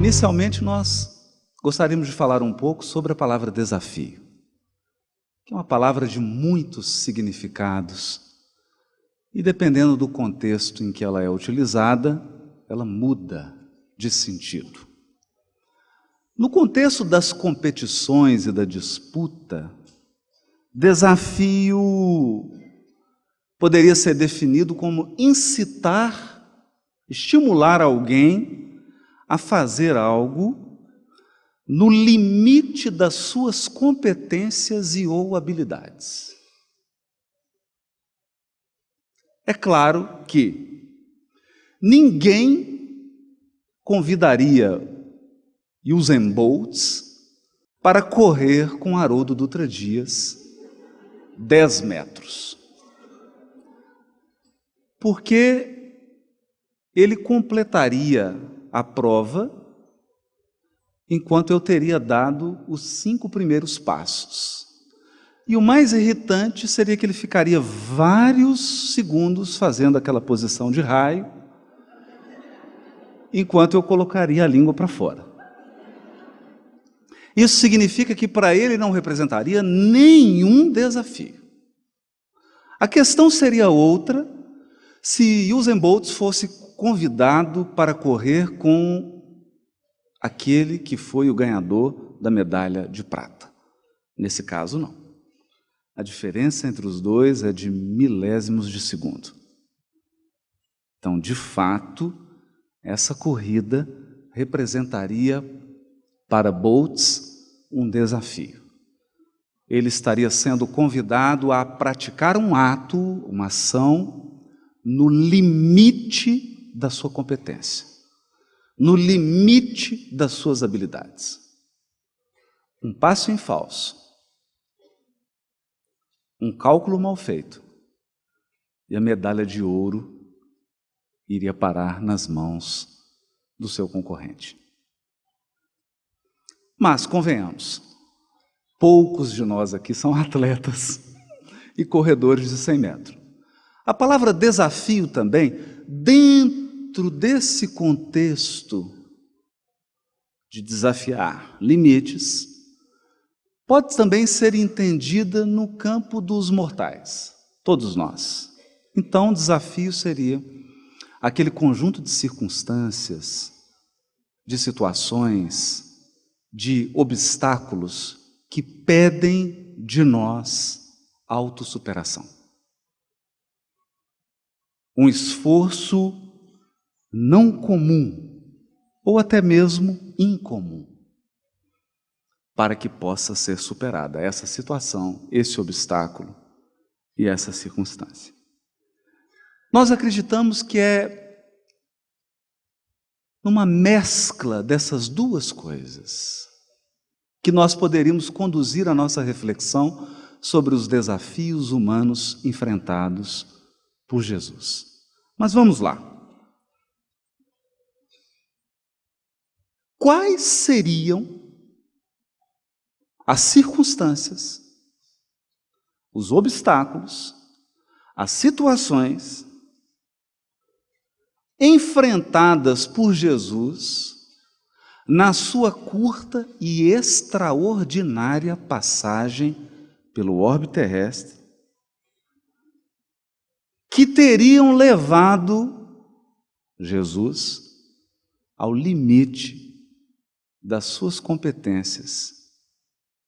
Inicialmente, nós gostaríamos de falar um pouco sobre a palavra desafio, que é uma palavra de muitos significados, e dependendo do contexto em que ela é utilizada, ela muda de sentido. No contexto das competições e da disputa, desafio poderia ser definido como incitar, estimular alguém a fazer algo no limite das suas competências e ou habilidades. É claro que ninguém convidaria Usain Bolt para correr com Haroldo Dutra Dias 10 metros. Porque ele completaria a prova enquanto eu teria dado os 5 primeiros passos. E o mais irritante seria que ele ficaria vários segundos fazendo aquela posição de raio, enquanto eu colocaria a língua para fora. Isso significa que para ele não representaria nenhum desafio. A questão seria outra se Usain Bolt fosse convidado para correr com aquele que foi o ganhador da medalha de prata. Nesse caso, não. A diferença entre os dois é de milésimos de segundo. Então, de fato, essa corrida representaria para Bolt um desafio. Ele estaria sendo convidado a praticar um ato, uma ação, no limite da sua competência, no limite das suas habilidades. Um passo em falso, um cálculo mal feito, e a medalha de ouro iria parar nas mãos do seu concorrente. Mas, convenhamos, poucos de nós aqui são atletas e corredores de 100 metros. A palavra desafio também, dentro desse contexto de desafiar limites, pode também ser entendida no campo dos mortais, todos nós. Então, o desafio seria aquele conjunto de circunstâncias, de situações, de obstáculos que pedem de nós autossuperação. Um esforço não comum, ou até mesmo incomum, para que possa ser superada essa situação, esse obstáculo e essa circunstância. Nós acreditamos que é numa mescla dessas duas coisas que nós poderíamos conduzir a nossa reflexão sobre os desafios humanos enfrentados por Jesus. Mas vamos lá. Quais seriam as circunstâncias, os obstáculos, as situações enfrentadas por Jesus na sua curta e extraordinária passagem pelo orbe terrestre, que teriam levado Jesus ao limite das suas competências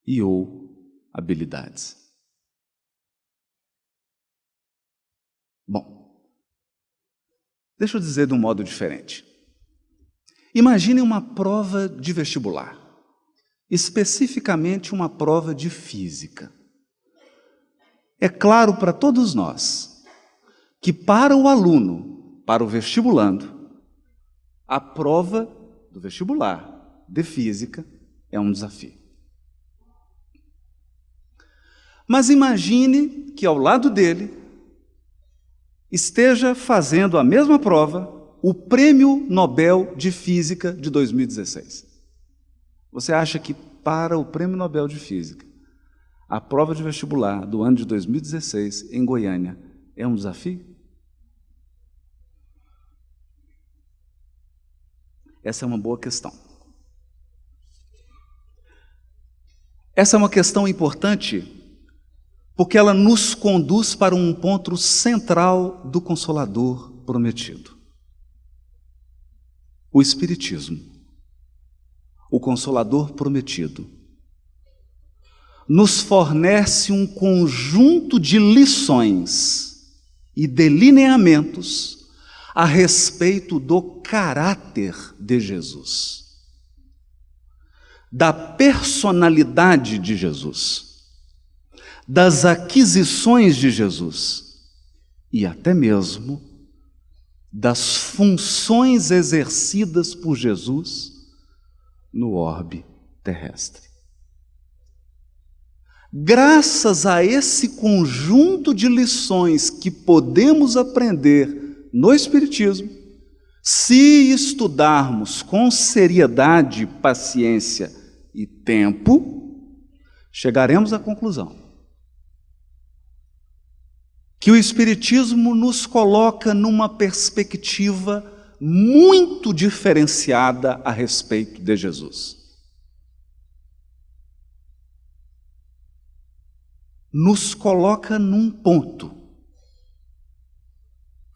e ou habilidades. Bom, deixa eu dizer de um modo diferente. Imagine uma prova de vestibular, especificamente uma prova de física. É claro para todos nós que para o aluno, para o vestibulando, a prova do vestibular de física é um desafio. Mas imagine que ao lado dele esteja fazendo a mesma prova o Prêmio Nobel de Física de 2016. Você acha que para o Prêmio Nobel de Física, a prova de vestibular do ano de 2016 em Goiânia é um desafio? Essa é uma boa questão. Essa é uma questão importante, porque ela nos conduz para um ponto central do Consolador prometido. O Espiritismo, o Consolador prometido, nos fornece um conjunto de lições e delineamentos a respeito do caráter de Jesus, da personalidade de Jesus, das aquisições de Jesus e até mesmo das funções exercidas por Jesus no orbe terrestre. Graças a esse conjunto de lições que podemos aprender no Espiritismo, se estudarmos com seriedade, paciência e tempo, chegaremos à conclusão que o Espiritismo nos coloca numa perspectiva muito diferenciada a respeito de Jesus. Nos coloca num ponto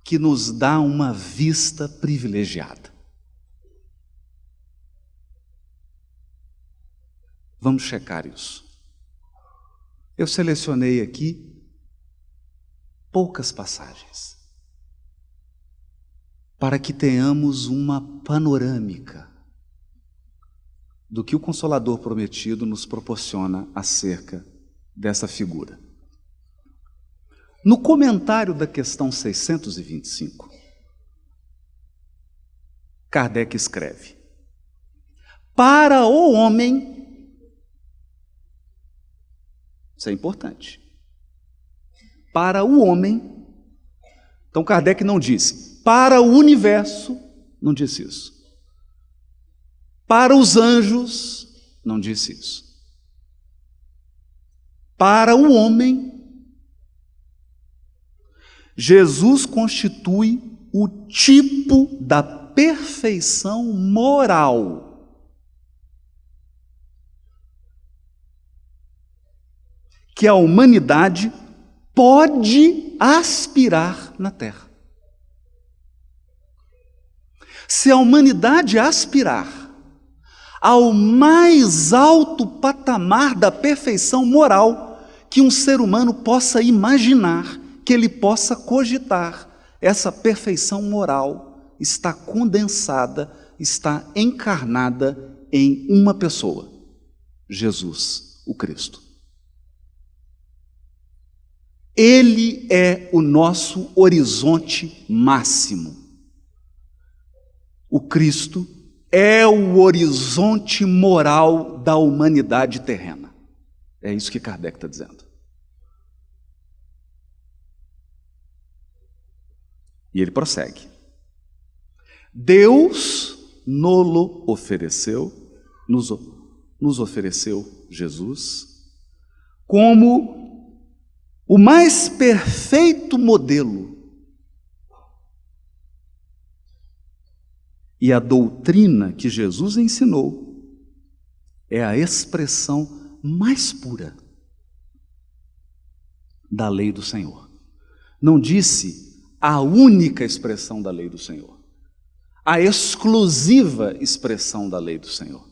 que nos dá uma vista privilegiada. Vamos checar isso. Eu selecionei aqui poucas passagens para que tenhamos uma panorâmica do que o Consolador prometido nos proporciona acerca dessa figura. No comentário da questão 625, Kardec escreve: para o homem, isso é importante, para o homem, então Kardec não disse para o universo, não disse isso. Para os anjos, não disse isso. Para o homem, Jesus constitui o tipo da perfeição moral que a humanidade pode aspirar na Terra. Se a humanidade aspirar ao mais alto patamar da perfeição moral que um ser humano possa imaginar, que ele possa cogitar, essa perfeição moral está condensada, está encarnada em uma pessoa, Jesus, o Cristo. Ele é o nosso horizonte máximo. O Cristo é o horizonte moral da humanidade terrena. É isso que Kardec está dizendo. E ele prossegue. Deus nos ofereceu Jesus como o mais perfeito modelo. E a doutrina que Jesus ensinou é a expressão mais pura da lei do Senhor. Não disse a única expressão da lei do Senhor, a exclusiva expressão da lei do Senhor.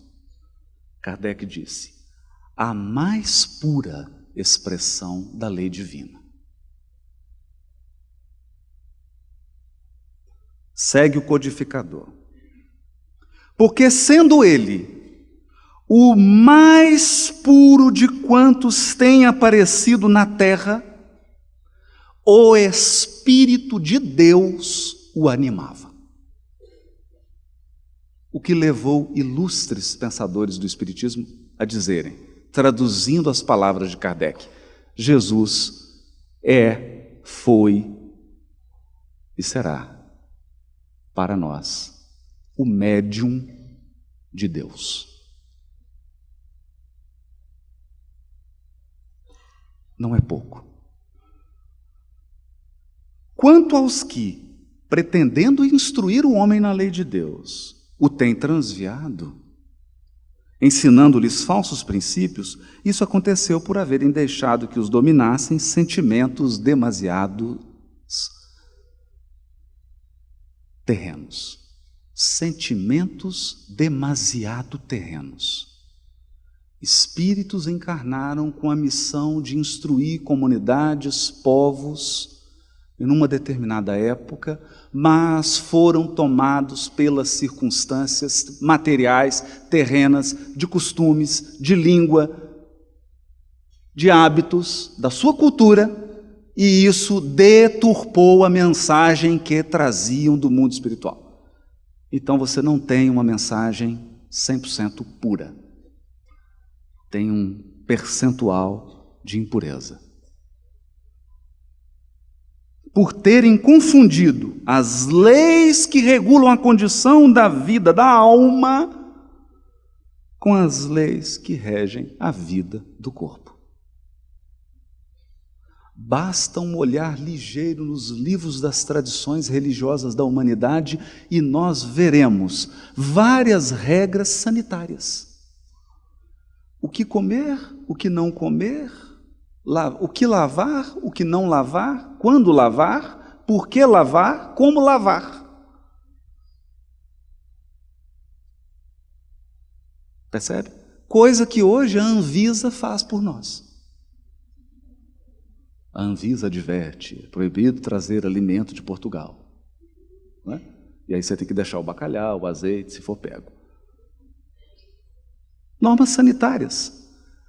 Kardec disse, a mais pura expressão da lei divina. Segue o codificador. Porque sendo ele o mais puro de quantos têm aparecido na terra, o Espírito de Deus o animava. O que levou ilustres pensadores do Espiritismo a dizerem, traduzindo as palavras de Kardec, Jesus é, foi e será para nós o médium de Deus. Não é pouco. Quanto aos que, pretendendo instruir o homem na lei de Deus, o têm transviado, ensinando-lhes falsos princípios, isso aconteceu por haverem deixado que os dominassem sentimentos demasiado terrenos. Sentimentos demasiado terrenos. Espíritos encarnaram com a missão de instruir comunidades, povos, em uma determinada época, mas foram tomados pelas circunstâncias materiais, terrenas, de costumes, de língua, de hábitos, da sua cultura, e isso deturpou a mensagem que traziam do mundo espiritual. Então você não tem uma mensagem 100% pura. Tem um percentual de impureza. Por terem confundido as leis que regulam a condição da vida da alma com as leis que regem a vida do corpo. Basta um olhar ligeiro nos livros das tradições religiosas da humanidade e nós veremos várias regras sanitárias. O que comer, o que não comer, o que lavar, o que não lavar, quando lavar, por que lavar, como lavar. Percebe? Coisa que hoje a Anvisa faz por nós. A Anvisa adverte, proibido trazer alimento de Portugal. Não é? E aí você tem que deixar o bacalhau, o azeite, se for pego. Normas sanitárias.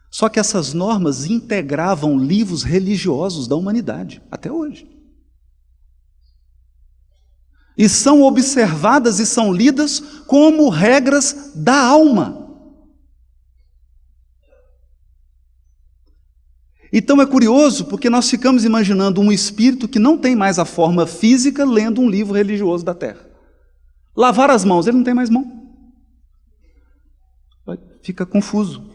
Só que essas normas integravam livros religiosos da humanidade, até hoje. E são observadas e são lidas como regras da alma. Então é curioso, porque nós ficamos imaginando um espírito que não tem mais a forma física lendo um livro religioso da terra. Lavar as mãos, ele não tem mais mão. Fica confuso.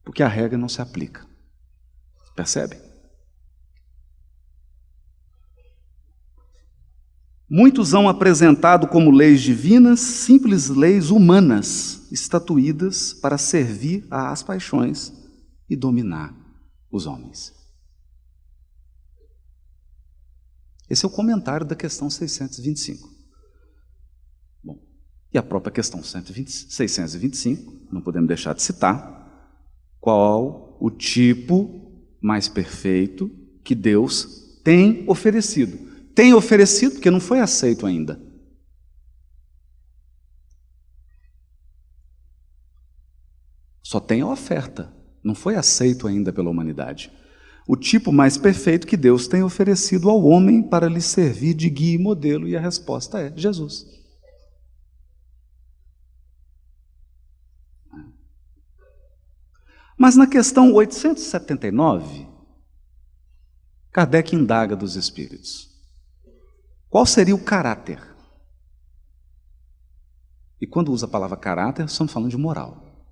Porque a regra não se aplica. Percebe? Muitos hão apresentado como leis divinas simples leis humanas, estatuídas para servir às paixões e dominar os homens. Esse é o comentário da questão 625. Bom, e a própria questão 625, não podemos deixar de citar, qual o tipo mais perfeito que Deus tem oferecido. Tem oferecido porque não foi aceito ainda. Só tem a oferta, não foi aceito ainda pela humanidade. O tipo mais perfeito que Deus tem oferecido ao homem para lhe servir de guia e modelo, e a resposta é Jesus. Mas na questão 879, Kardec indaga dos espíritos. Qual seria o caráter? E quando usa a palavra caráter, estamos falando de moral.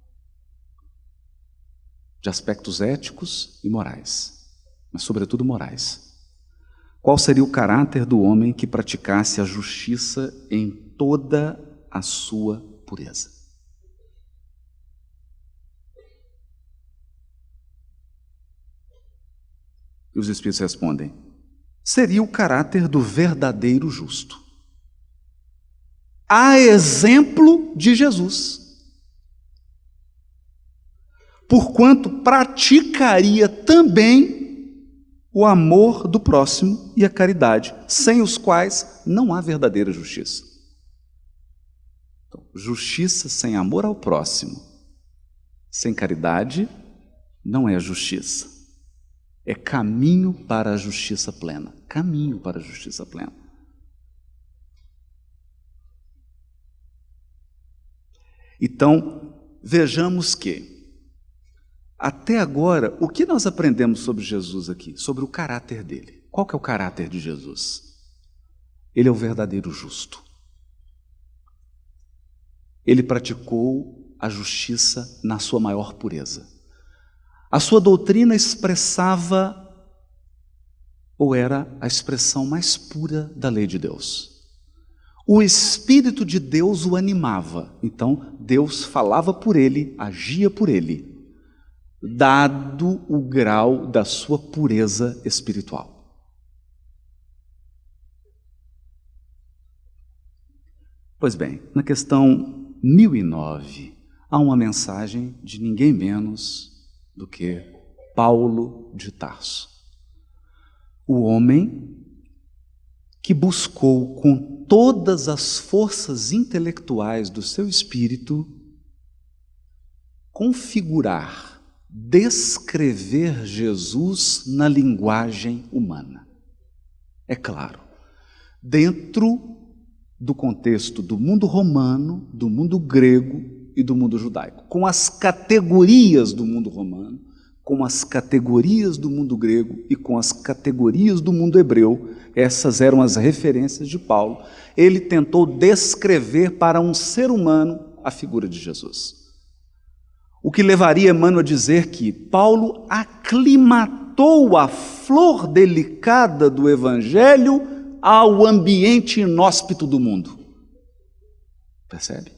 De aspectos éticos e morais, mas sobretudo morais. Qual seria o caráter do homem que praticasse a justiça em toda a sua pureza? E os espíritos respondem: seria o caráter do verdadeiro justo. A exemplo de Jesus. Porquanto praticaria também o amor do próximo e a caridade, sem os quais não há verdadeira justiça. Então, justiça sem amor ao próximo, sem caridade, não é justiça. É caminho para a justiça plena. Caminho para a justiça plena. Então, vejamos que, até agora, o que nós aprendemos sobre Jesus aqui? Sobre o caráter dele. Qual que é o caráter de Jesus? Ele é o verdadeiro justo. Ele praticou a justiça na sua maior pureza. A sua doutrina expressava, ou era a expressão mais pura da lei de Deus. o Espírito de Deus o animava. Então, Deus falava por ele, agia por ele, dado o grau da sua pureza espiritual. Pois bem, na questão 1009, há uma mensagem de ninguém menos do que Paulo de Tarso, o homem que buscou com todas as forças intelectuais do seu espírito configurar, descrever Jesus na linguagem humana. É claro, dentro do contexto do mundo romano, do mundo grego e do mundo judaico, com as categorias do mundo romano, com as categorias do mundo grego e com as categorias do mundo hebreu. Essas eram as referências de Paulo. Ele tentou descrever para um ser humano a figura de Jesus. O que levaria Emmanuel a dizer que Paulo aclimatou a flor delicada do Evangelho ao ambiente inóspito do mundo. Percebe?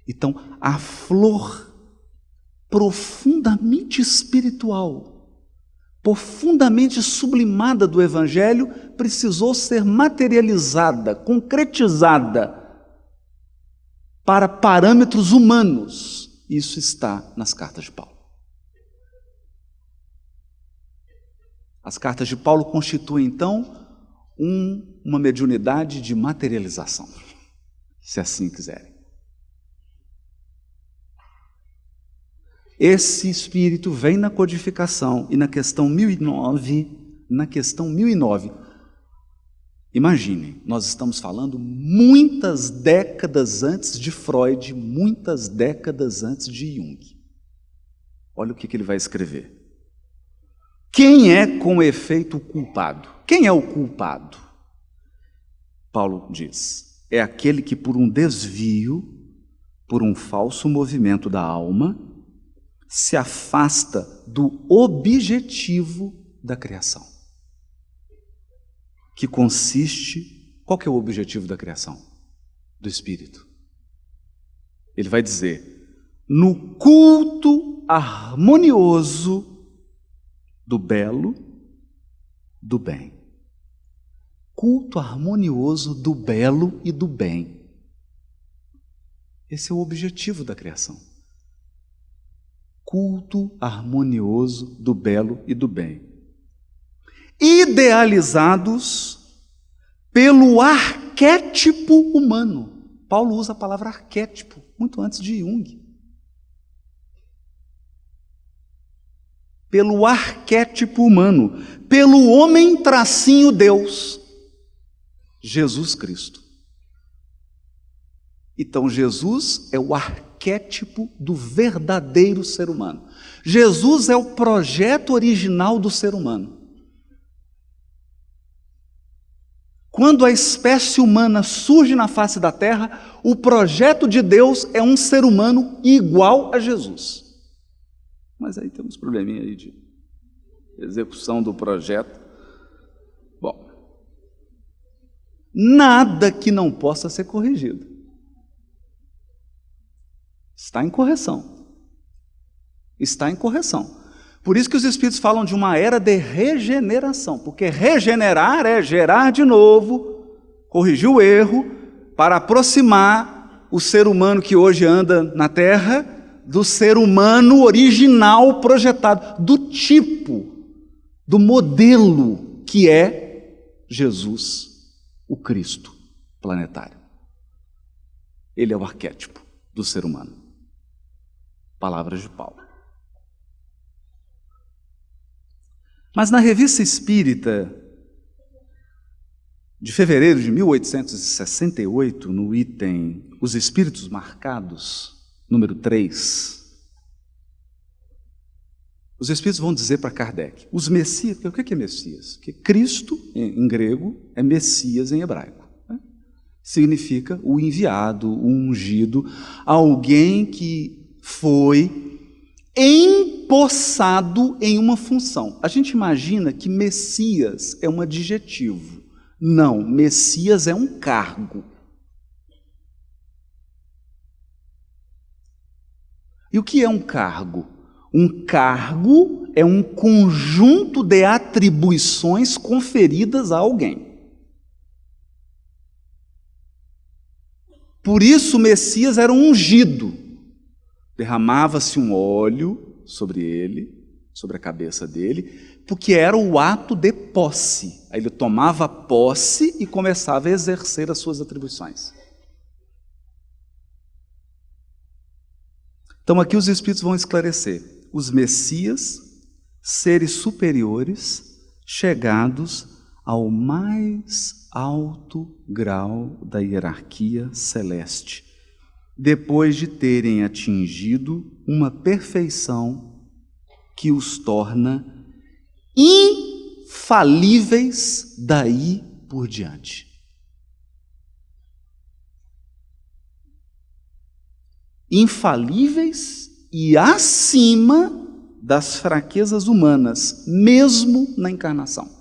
Então, a flor profundamente espiritual, profundamente sublimada do Evangelho, precisou ser materializada, concretizada para parâmetros humanos. Isso está nas cartas de Paulo. As cartas de Paulo constituem, então, uma mediunidade de materialização, se assim quiserem. Esse espírito vem na codificação e na questão 1009, imaginem, nós estamos falando muitas décadas antes de Freud, muitas décadas antes de Jung. Olha o que ele vai escrever. Quem é com efeito o culpado? Quem é o culpado? Paulo diz, é aquele que por um desvio, por um falso movimento da alma, se afasta do objetivo da criação. Que consiste, qual que é o objetivo da criação? Do Espírito. Ele vai dizer, no culto harmonioso do belo, do bem. Culto harmonioso do belo e do bem. Esse é o objetivo da criação. Culto harmonioso do belo e do bem. Idealizados pelo arquétipo humano. Paulo usa a palavra arquétipo, muito antes de Jung. Pelo arquétipo humano, pelo homem tracinho Deus, Jesus Cristo. Então Jesus é o arquétipo do verdadeiro ser humano. Jesus é o projeto original do ser humano. Quando a espécie humana surge na face da terra, o projeto de Deus é um ser humano igual a Jesus. Mas aí tem uns probleminha aí de execução do projeto. Bom, nada que não possa ser corrigido. Está em correção. Está em correção. Por isso que os Espíritos falam de uma era de regeneração, porque regenerar é gerar de novo, corrigir o erro, para aproximar o ser humano que hoje anda na Terra do ser humano original projetado, do tipo, do modelo que é Jesus, o Cristo planetário. Ele é o arquétipo do ser humano. Palavras de Paulo. Mas na Revista Espírita, de fevereiro de 1868, no item Os Espíritos Marcados, número 3, os Espíritos vão dizer para Kardec, os Messias, o que é Messias? Porque Cristo, em grego, é Messias em hebraico. Né? Significa o enviado, o ungido, alguém que foi empossado em uma função. A gente imagina que Messias é um adjetivo, Não, Messias é um cargo. E o que é um cargo? Um cargo é um conjunto de atribuições conferidas a alguém. Por isso o Messias era um ungido. Derramava-se um óleo sobre ele, sobre a cabeça dele, porque era o ato de posse. Aí ele tomava posse e começava a exercer as suas atribuições. Então aqui os Espíritos vão esclarecer. Os Messias, seres superiores, chegados ao mais alto grau da hierarquia celeste, depois de terem atingido uma perfeição que os torna infalíveis daí por diante. Infalíveis e acima das fraquezas humanas, mesmo na encarnação.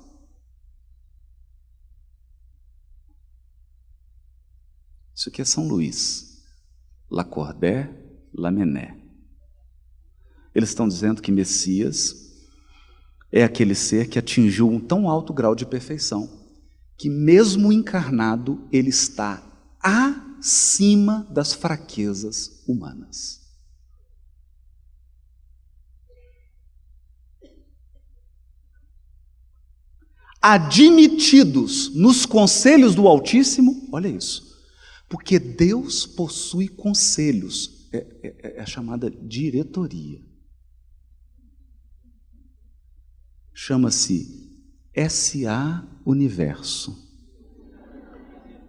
Isso aqui é São Luís, Lacordaire, Lamennais. Eles estão dizendo que Messias é aquele ser que atingiu um tão alto grau de perfeição que mesmo encarnado ele está acima das fraquezas humanas. Admitidos nos conselhos do Altíssimo, olha isso, porque Deus possui conselhos, é a chamada diretoria. Chama-se SA Universo.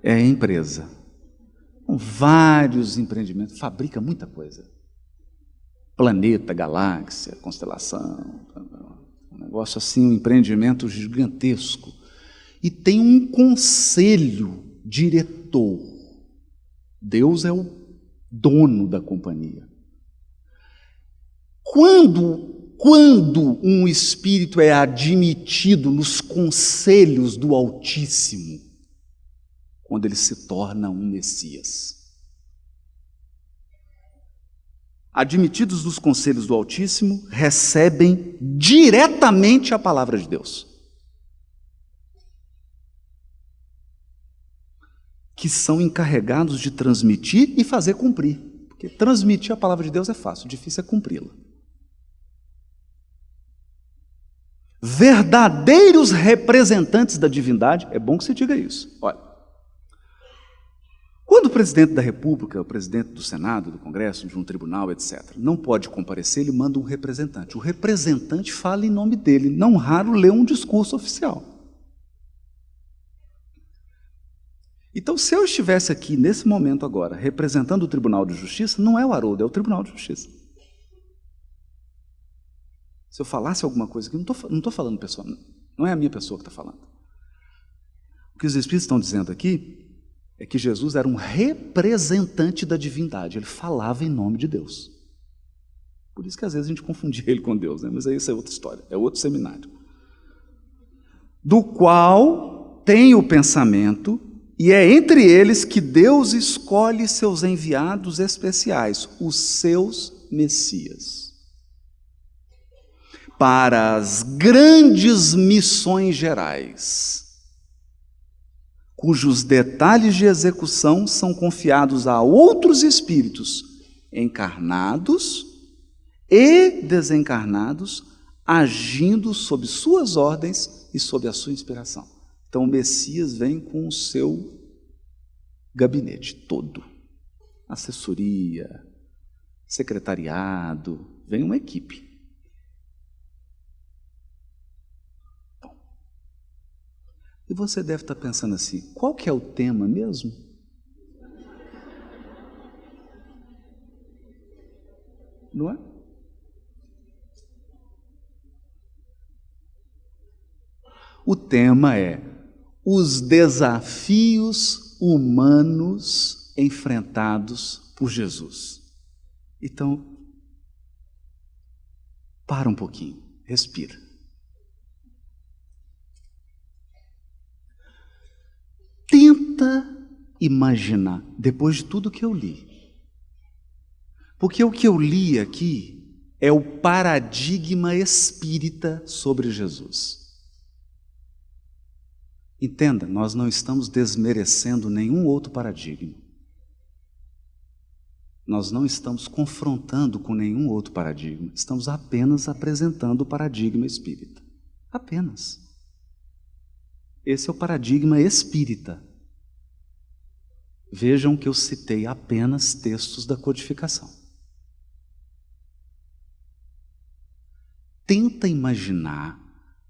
É a empresa. Com vários empreendimentos, fabrica muita coisa. Planeta, galáxia, constelação, um negócio assim, um empreendimento gigantesco. E tem um conselho diretor. Deus é o dono da companhia. Quando um espírito é admitido nos conselhos do Altíssimo, quando ele se torna um Messias. Admitidos nos conselhos do Altíssimo, recebem diretamente a palavra de Deus, que são encarregados de transmitir e fazer cumprir, porque transmitir a palavra de Deus é fácil, difícil é cumpri-la. Verdadeiros representantes da divindade, é bom que se diga isso. Olha, quando o presidente da República, o presidente do Senado, do Congresso, de um tribunal, etc., não pode comparecer, ele manda um representante. O representante fala em nome dele, não raro lê um discurso oficial. Então, se eu estivesse aqui, nesse momento agora, representando o Tribunal de Justiça, não é o Haroldo, é o Tribunal de Justiça. Se eu falasse alguma coisa aqui, não estou falando pessoa, não é a minha pessoa que está falando. O que os Espíritos estão dizendo aqui é que Jesus era um representante da divindade, ele falava em nome de Deus. Por isso que às vezes a gente confundia ele com Deus, né? Mas aí isso é outra história, é outro seminário. Do qual tem o pensamento, e é entre eles que Deus escolhe seus enviados especiais, os seus Messias, para as grandes missões gerais, cujos detalhes de execução são confiados a outros espíritos, encarnados e desencarnados, agindo sob suas ordens e sob a sua inspiração. Então o Messias vem com o seu gabinete todo, assessoria, secretariado, vem uma equipe. E você deve estar pensando assim, qual que é o tema mesmo? Não é? O tema é os desafios humanos enfrentados por Jesus. Então, para um pouquinho, respira. Tenta imaginar, depois de tudo que eu li. Porque o que eu li aqui é o paradigma espírita sobre Jesus. Entenda, nós não estamos desmerecendo nenhum outro paradigma. Nós não estamos confrontando com nenhum outro paradigma. Estamos apenas apresentando o paradigma espírita. Apenas. Esse é o paradigma espírita. Vejam que eu citei apenas textos da codificação. Tenta imaginar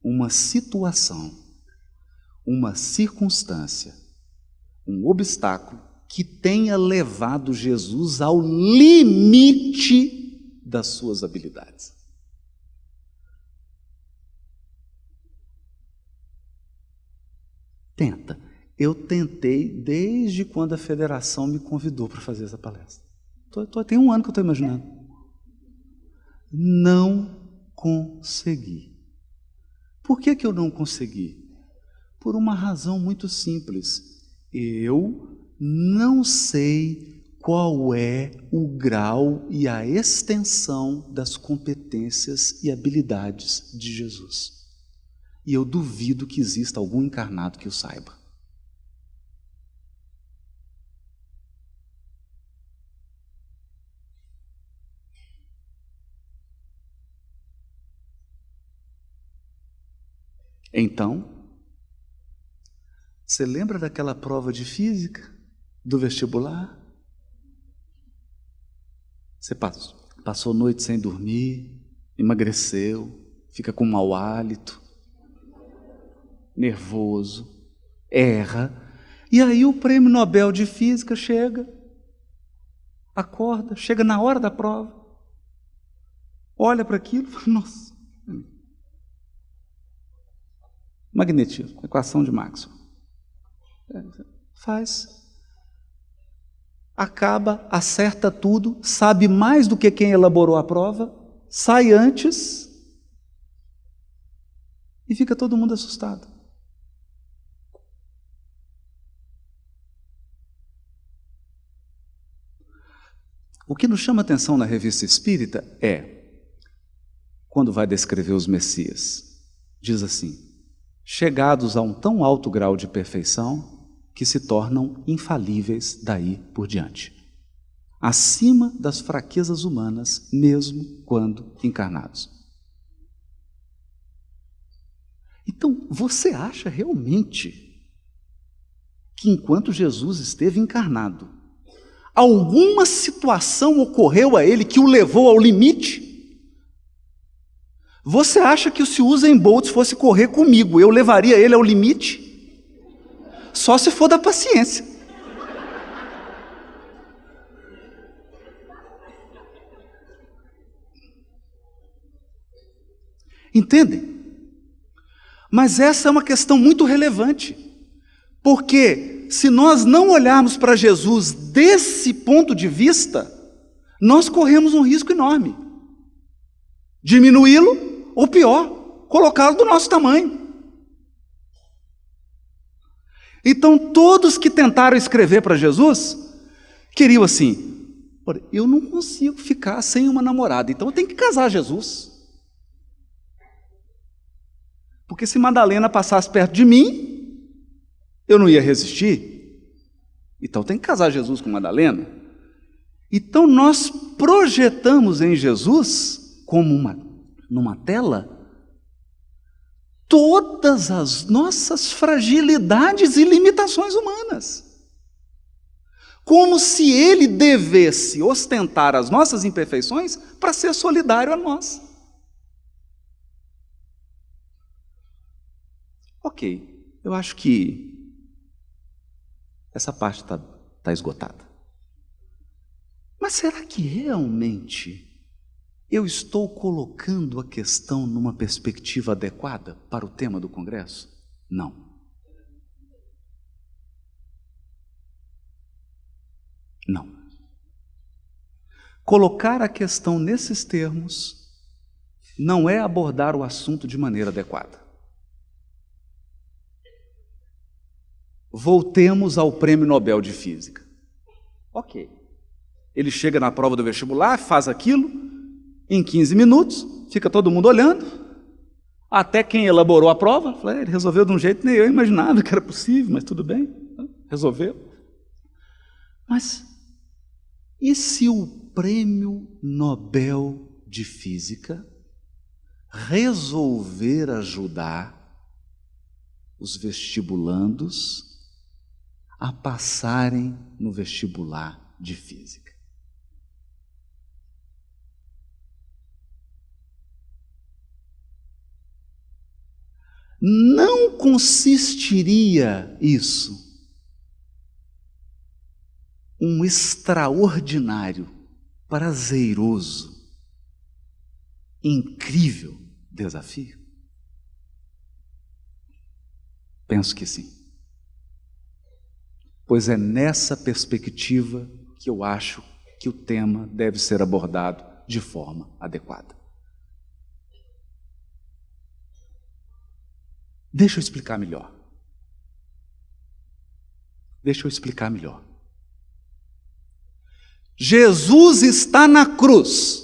uma situação, uma circunstância, um obstáculo que tenha levado Jesus ao limite das suas habilidades. Tenta. Eu tentei desde quando a federação me convidou para fazer essa palestra. Tem um ano que eu estou imaginando. Não consegui. Por que eu não consegui? Por uma razão muito simples. Eu não sei qual é o grau e a extensão das competências e habilidades de Jesus. E eu duvido que exista algum encarnado que o saiba. Então, você lembra daquela prova de física do vestibular? Você passou noite sem dormir, emagreceu, fica com mau hálito, nervoso, erra, e aí o prêmio Nobel de Física chega, acorda, chega na hora da prova, olha para aquilo e fala, nossa, magnetismo, equação de Maxwell. Faz. Acaba, acerta tudo, sabe mais do que quem elaborou a prova, sai antes e fica todo mundo assustado. O que nos chama atenção na Revista Espírita é, quando vai descrever os Messias, diz assim, chegados a um tão alto grau de perfeição que se tornam infalíveis daí por diante, acima das fraquezas humanas, mesmo quando encarnados. Então, você acha realmente que enquanto Jesus esteve encarnado, alguma situação ocorreu a ele que o levou ao limite? Você acha que se o Usain Bolt fosse correr comigo, eu levaria ele ao limite? Só se for da paciência. Entendem? Mas essa é uma questão muito relevante, porque se nós não olharmos para Jesus desse ponto de vista, nós corremos um risco enorme. Diminuí-lo, ou pior, colocá-lo do nosso tamanho. Então, todos que tentaram escrever para Jesus, queriam assim, eu não consigo ficar sem uma namorada, então eu tenho que casar Jesus. Porque se Madalena passasse perto de mim, eu não ia resistir. Então tem que casar Jesus com Madalena. Então nós projetamos em Jesus, como numa tela, todas as nossas fragilidades e limitações humanas. Como se ele devesse ostentar as nossas imperfeições para ser solidário a nós. Ok, eu acho que essa parte está esgotada. Mas será que realmente eu estou colocando a questão numa perspectiva adequada para o tema do congresso? Não. Não. Colocar a questão nesses termos não é abordar o assunto de maneira adequada. voltemos ao Prêmio Nobel de Física. Ok. Ele chega na prova do vestibular, faz aquilo, em 15 minutos, fica todo mundo olhando, até quem elaborou a prova, falou, ele resolveu de um jeito que nem eu imaginava que era possível, mas tudo bem, resolveu. Mas e se o Prêmio Nobel de Física resolver ajudar os vestibulandos a passarem no vestibular de Física? Não consistiria isso um extraordinário, prazeroso, incrível desafio? Penso que sim. Pois é nessa perspectiva que eu acho que o tema deve ser abordado de forma adequada. Deixa eu explicar melhor. Jesus está na cruz.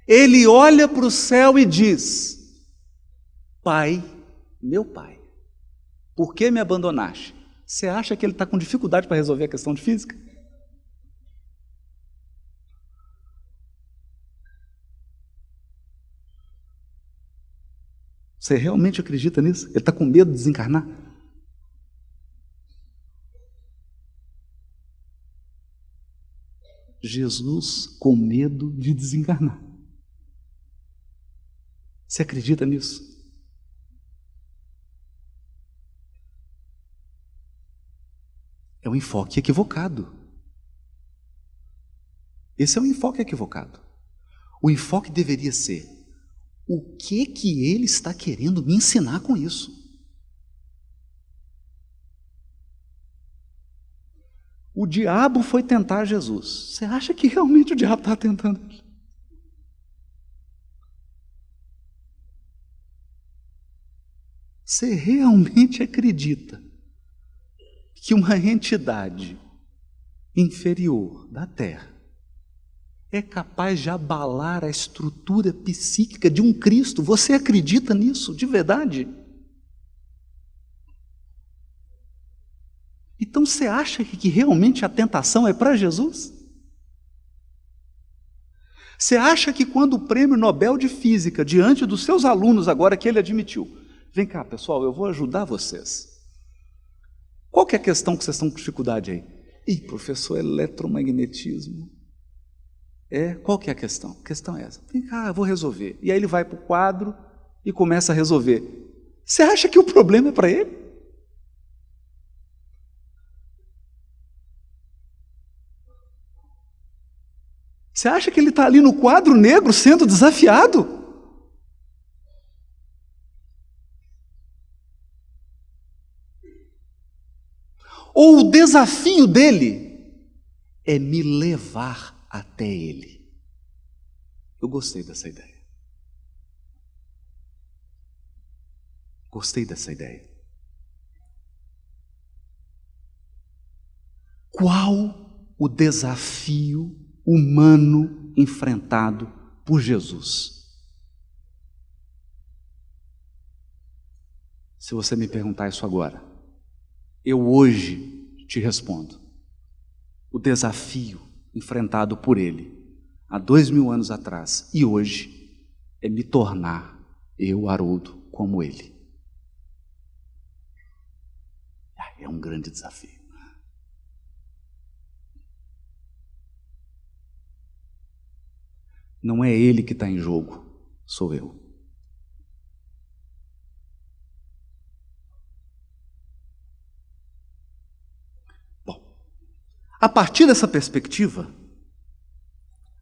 Ele olha para o céu e diz: Pai, meu Pai, por que me abandonaste? Você acha que ele está com dificuldade para resolver a questão de física? Você realmente acredita nisso? Ele está com medo de desencarnar? Jesus com medo de desencarnar. Você acredita nisso? É um enfoque equivocado. Esse é um enfoque equivocado. O enfoque deveria ser: o que ele está querendo me ensinar com isso? O diabo foi tentar Jesus. Você acha que realmente o diabo está tentando? Você realmente acredita que uma entidade inferior da Terra é capaz de abalar a estrutura psíquica de um Cristo? Você acredita nisso de verdade? Então você acha que realmente a tentação é para Jesus? Você acha que quando o Prêmio Nobel de Física, diante dos seus alunos, agora que ele admitiu, vem cá pessoal, eu vou ajudar vocês. Qual que é a questão que vocês estão com dificuldade aí? Ih, professor, eletromagnetismo. Qual que é a questão? A questão é essa. Vem cá, eu vou resolver. E aí ele vai para o quadro e começa a resolver. Você acha que o problema é para ele? Você acha que ele está ali no quadro negro sendo desafiado? Ou o desafio dele é me levar até ele? Eu gostei dessa ideia. Qual o desafio humano enfrentado por Jesus? Se você me perguntar isso agora, eu hoje te respondo: o desafio enfrentado por ele há 2000 anos atrás e hoje é me tornar, eu, Haroldo, como ele. É um grande desafio. Não é ele que está em jogo, sou eu. Bom, a partir dessa perspectiva,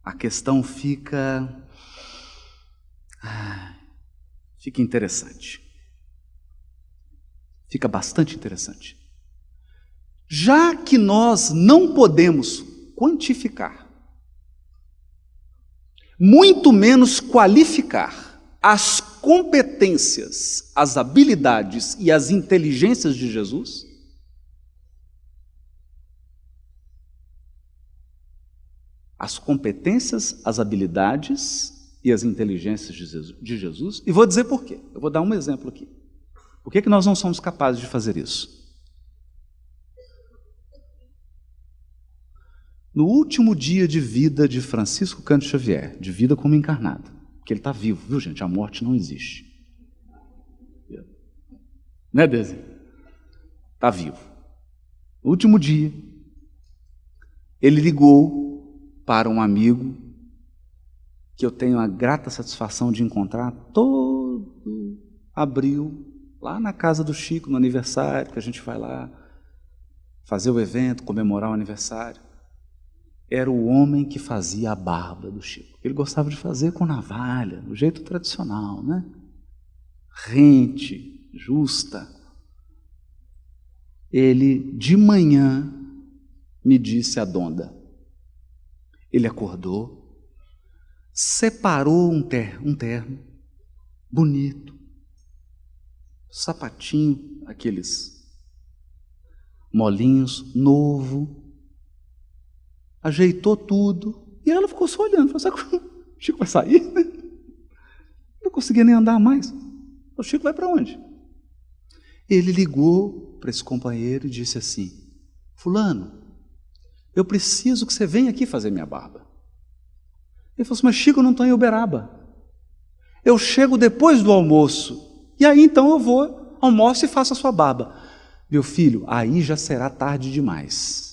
a questão fica interessante. Fica bastante interessante. Já que nós não podemos quantificar, muito menos qualificar as competências, as habilidades e as inteligências de Jesus? As competências, as habilidades e as inteligências de Jesus. E vou dizer por quê. Eu vou dar um exemplo aqui. Por que nós não somos capazes de fazer isso? No último dia de vida de Francisco Cândido Xavier, de vida como encarnado, porque ele está vivo, viu, gente? A morte não existe. Né, Desi? Está vivo. No último dia, ele ligou para um amigo que eu tenho a grata satisfação de encontrar todo abril, lá na casa do Chico, no aniversário, que a gente vai lá fazer o evento, comemorar o aniversário. Era o homem que fazia a barba do Chico. Ele gostava de fazer com navalha, do jeito tradicional, né? Rente, justa. Ele, de manhã, me disse a Donda. Ele acordou, separou um terno bonito, sapatinho, aqueles molinhos, novo, ajeitou tudo, e ela ficou só olhando, falou, sabe quando o Chico vai sair? Não conseguia nem andar mais. O Chico vai para onde? Ele ligou para esse companheiro e disse assim, fulano, eu preciso que você venha aqui fazer minha barba. Ele falou assim, mas Chico, eu não estou em Uberaba. Eu chego depois do almoço, e aí então eu vou, almoço e faço a sua barba. Meu filho, aí já será tarde demais.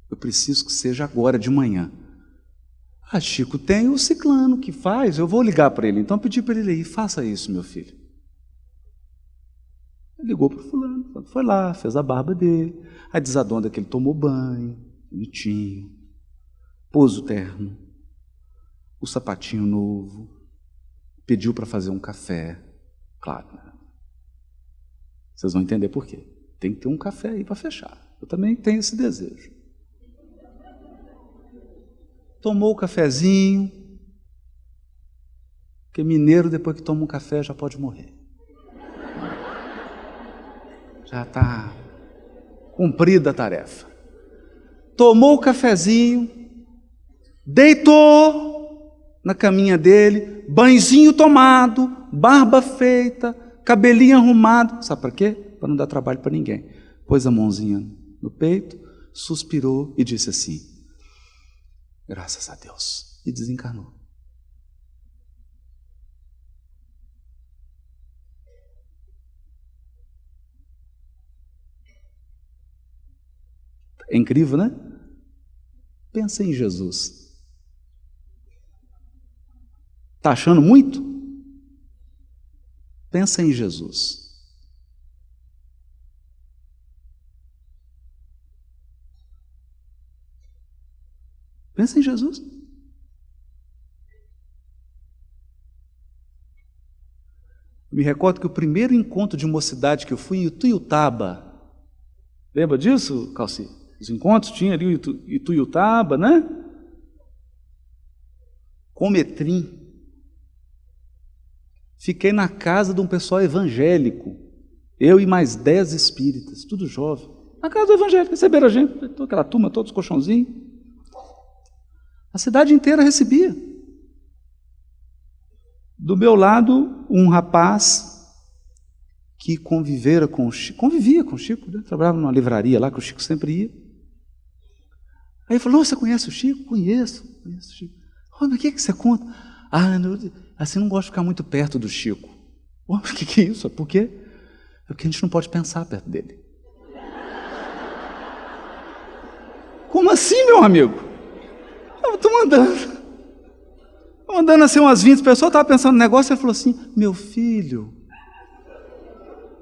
Eu preciso que seja agora, de manhã. Ah, Chico, tem o ciclano que faz, eu vou ligar para ele. Então pedi para ele ir, faça isso, meu filho. Ele ligou para o fulano, foi lá, fez a barba dele. Aí diz a Donda que ele tomou banho, bonitinho, pôs o terno, o sapatinho novo, pediu para fazer um café. Claro, né? Vocês vão entender por quê. Tem que ter um café aí para fechar. Eu também tenho esse desejo. Tomou o cafezinho, porque mineiro, depois que toma um café, já pode morrer. Já está cumprida a tarefa. Tomou o cafezinho, deitou na caminha dele, banhozinho tomado, barba feita, cabelinho arrumado. Sabe para quê? Para não dar trabalho para ninguém. Pôs a mãozinha no peito, suspirou e disse assim, graças a Deus, e desencarnou. É incrível, né? Pensa em Jesus. Está achando muito? Pensa em Jesus. Pensa em Jesus. Me recordo que o primeiro encontro de mocidade que eu fui em Ituiutaba, lembra disso, Calci? Os encontros tinha ali o Ituiutaba, né? Cometrim. Fiquei na casa de um pessoal evangélico, eu e mais 10 espíritas, tudo jovem. Na casa do evangélico, receberam a gente, toda aquela turma, todos os colchãozinhos. A cidade inteira recebia. Do meu lado, um rapaz que convivia com o Chico, né? Trabalhava numa livraria lá que o Chico sempre ia. Aí ele falou, você conhece o Chico? Conheço o Chico. Oh, mas o que você conta? Ah, assim não gosto de ficar muito perto do Chico. Oh, mas o que é isso? Por quê? É porque a gente não pode pensar perto dele. Como assim, meu amigo? Eu estou andando assim umas 20 pessoas, estava pensando no negócio, ele falou assim, meu filho,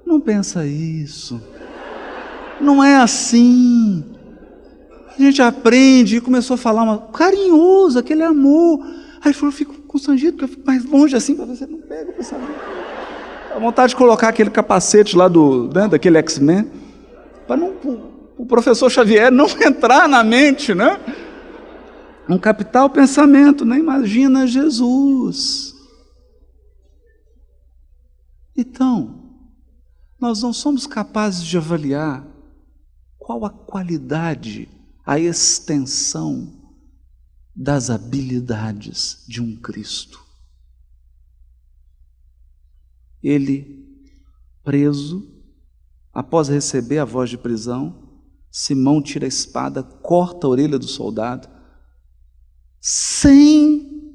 não pensa isso, não é assim, a gente aprende, e começou a falar, carinhoso, aquele amor, aí ele falou, eu fico constrangido, porque eu fico mais longe assim, para ver se ele não pega o pensamento, a vontade de colocar aquele capacete lá né, daquele X-Men, para o professor Xavier não entrar na mente, né? Um capital pensamento, né? Imagina Jesus. Então, nós não somos capazes de avaliar qual a qualidade, a extensão das habilidades de um Cristo. Ele, preso, após receber a voz de prisão, Simão tira a espada, corta a orelha do soldado, sem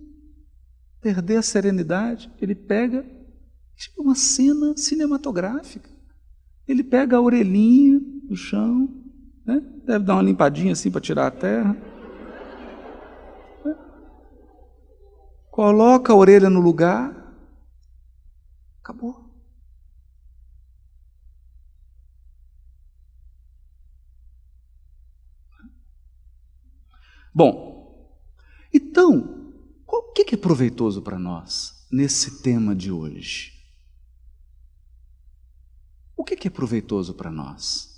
perder a serenidade. Ele pega uma cena cinematográfica. Ele pega a orelhinha do chão, né? Deve dar uma limpadinha assim para tirar a terra. Coloca a orelha no lugar. Acabou. Bom, então, o que é proveitoso para nós nesse tema de hoje? O que é proveitoso para nós?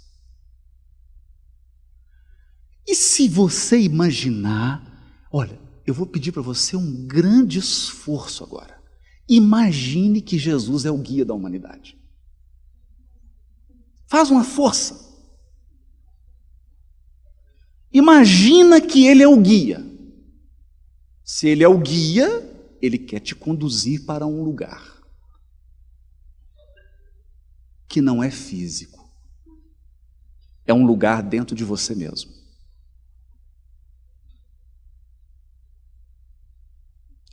E se você imaginar, olha, eu vou pedir para você um grande esforço agora. Imagine que Jesus é o guia da humanidade. Faz uma força. Imagina que ele é o guia. Se ele é o guia, ele quer te conduzir para um lugar que não é físico. É um lugar dentro de você mesmo.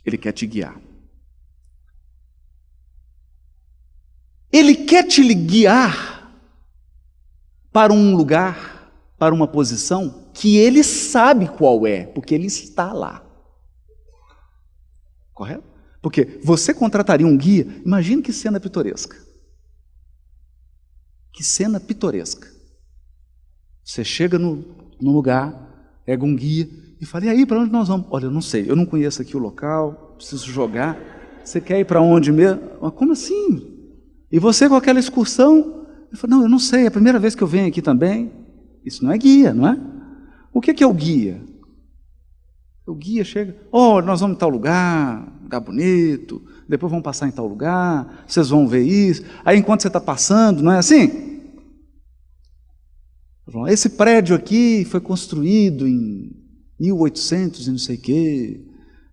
Ele quer te guiar. Ele quer te guiar para um lugar, para uma posição que ele sabe qual é, porque ele está lá. Correto? Porque você contrataria um guia, imagine que cena pitoresca. Que cena pitoresca. Você chega num lugar, pega um guia e fala, e aí, para onde nós vamos? Olha, eu não sei, eu não conheço aqui o local, preciso jogar. Você quer ir para onde mesmo? Mas como assim? E você com aquela excursão, eu falo, não, eu não sei, é a primeira vez que eu venho aqui também. Isso não é guia, não é? O que é o guia? O guia chega, nós vamos em tal lugar bonito, depois vamos passar em tal lugar, vocês vão ver isso. Aí enquanto você está passando, não é assim? Esse prédio aqui foi construído em 1800 e não sei o quê,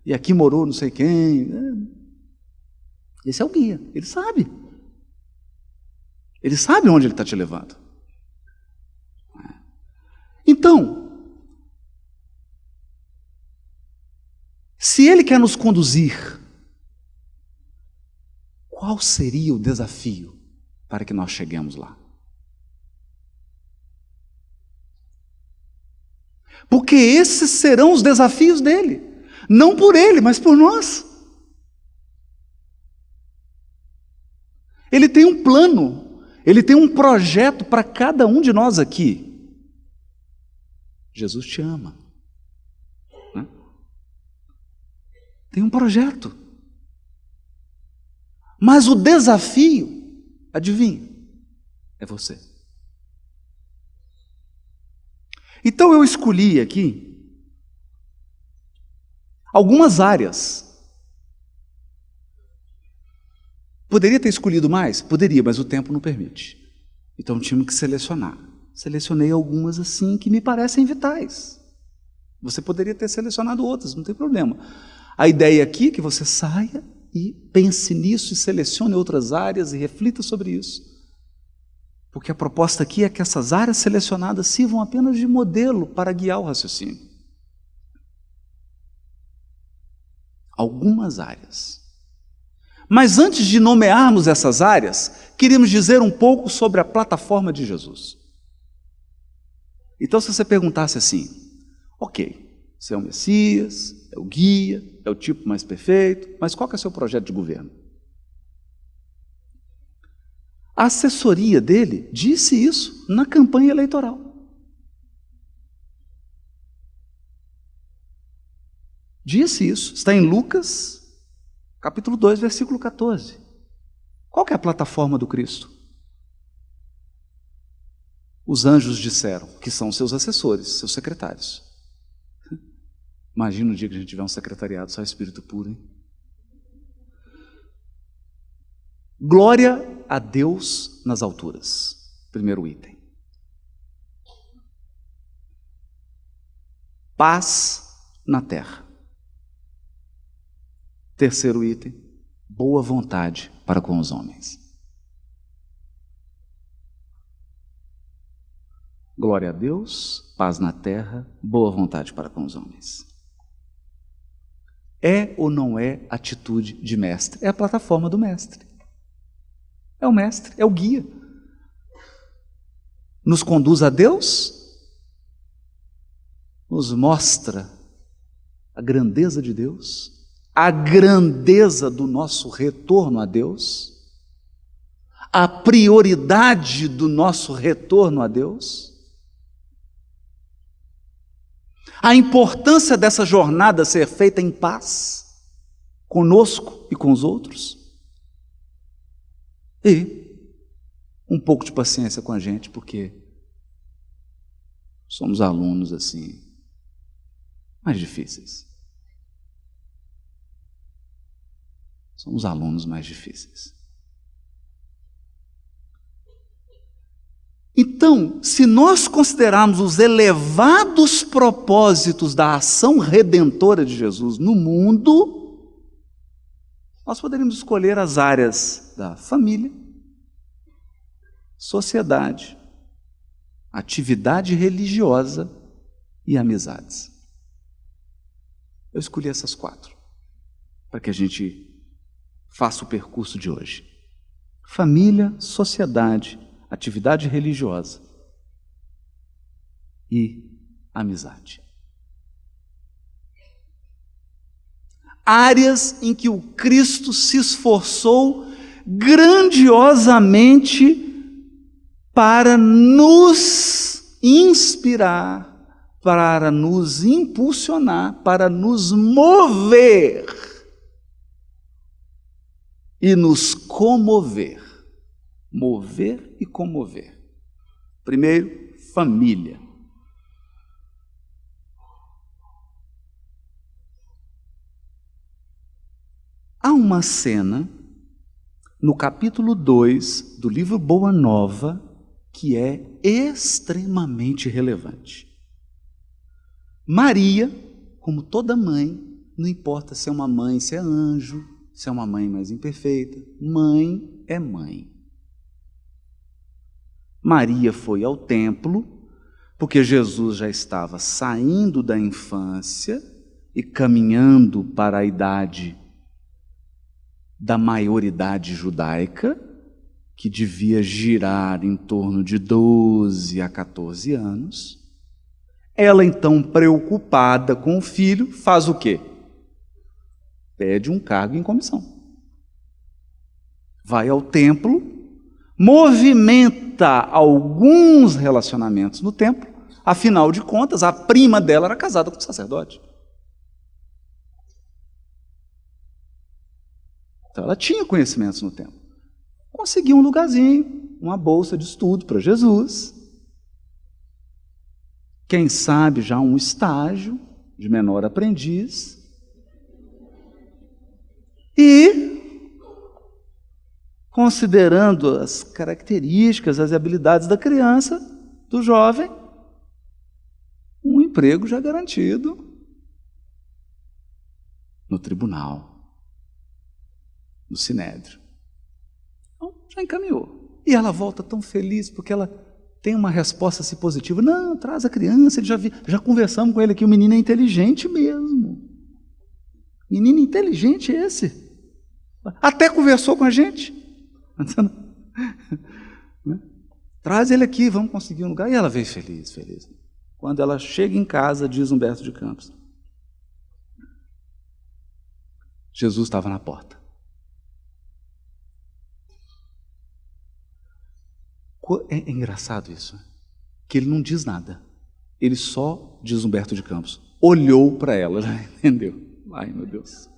e aqui morou não sei quem. Esse é o guia, ele sabe. Ele sabe onde ele está te levando. Então, se ele quer nos conduzir, qual seria o desafio para que nós cheguemos lá? Porque esses serão os desafios dele. Não por ele, mas por nós. Ele tem um plano, ele tem um projeto para cada um de nós aqui. Jesus te ama. Né? Tem um projeto. Mas o desafio, adivinha, é você. Então eu escolhi aqui algumas áreas. Poderia ter escolhido mais? Poderia, mas o tempo não permite. Então tive que selecionar. Selecionei algumas assim que me parecem vitais. Você poderia ter selecionado outras, não tem problema. A ideia aqui é que você saia e pense nisso e selecione outras áreas e reflita sobre isso. Porque a proposta aqui é que essas áreas selecionadas sirvam apenas de modelo para guiar o raciocínio. Algumas áreas. Mas antes de nomearmos essas áreas, queríamos dizer um pouco sobre a plataforma de Jesus. Então, se você perguntasse assim, ok, você é o Messias, é o guia, é o tipo mais perfeito, mas qual que é o seu projeto de governo? A assessoria dele disse isso na campanha eleitoral. Disse isso, está em Lucas, capítulo 2, versículo 14. Qual que é a plataforma do Cristo? Os anjos disseram que são seus assessores, seus secretários. Imagina o dia que a gente tiver um secretariado só espírito puro, hein? Glória a Deus nas alturas. Primeiro item. Paz na terra. Terceiro item. Boa vontade para com os homens. Glória a Deus, paz na terra, boa vontade para com os homens. É ou não é atitude de mestre? É a plataforma do mestre. É o mestre, é o guia. Nos conduz a Deus, nos mostra a grandeza de Deus, a grandeza do nosso retorno a Deus, a prioridade do nosso retorno a Deus, a importância dessa jornada ser feita em paz, conosco e com os outros, e um pouco de paciência com a gente, porque somos alunos assim, mais difíceis. Somos alunos mais difíceis. Então, se nós considerarmos os elevados propósitos da ação redentora de Jesus no mundo, nós poderíamos escolher as áreas da família, sociedade, atividade religiosa e amizades. Eu escolhi essas 4 para que a gente faça o percurso de hoje. Família, sociedade, atividade religiosa e amizade. Áreas em que o Cristo se esforçou grandiosamente para nos inspirar, para nos impulsionar, para nos mover e nos comover. Mover e comover. Primeiro, família. Há uma cena no capítulo 2 do livro Boa Nova que é extremamente relevante. Maria, como toda mãe, não importa se é uma mãe, se é anjo, se é uma mãe mais imperfeita, mãe é mãe. Maria foi ao templo, porque Jesus já estava saindo da infância e caminhando para a idade da maioridade judaica, que devia girar em torno de 12 a 14 anos. Ela, então, preocupada com o filho, faz o quê? Pede um cargo em comissão. Vai ao templo, movimenta alguns relacionamentos no templo, afinal de contas, a prima dela era casada com o sacerdote. Então ela tinha conhecimentos no templo. Conseguiu um lugarzinho, uma bolsa de estudo para Jesus. Quem sabe já um estágio de menor aprendiz. E, considerando as características, as habilidades da criança, do jovem, um emprego já garantido no tribunal, no sinédrio. Então, já encaminhou. E ela volta tão feliz, porque ela tem uma resposta assim positiva. Não, traz a criança, já conversamos com ele aqui, o menino é inteligente mesmo. Menino inteligente esse. Até conversou com a gente. Traz ele aqui, vamos conseguir um lugar. E ela veio feliz, feliz. Quando ela chega em casa, diz Humberto de Campos, Jesus estava na porta. É engraçado isso, que ele não diz nada. Ele só, diz Humberto de Campos, olhou para ela, já entendeu? Ai, meu Deus.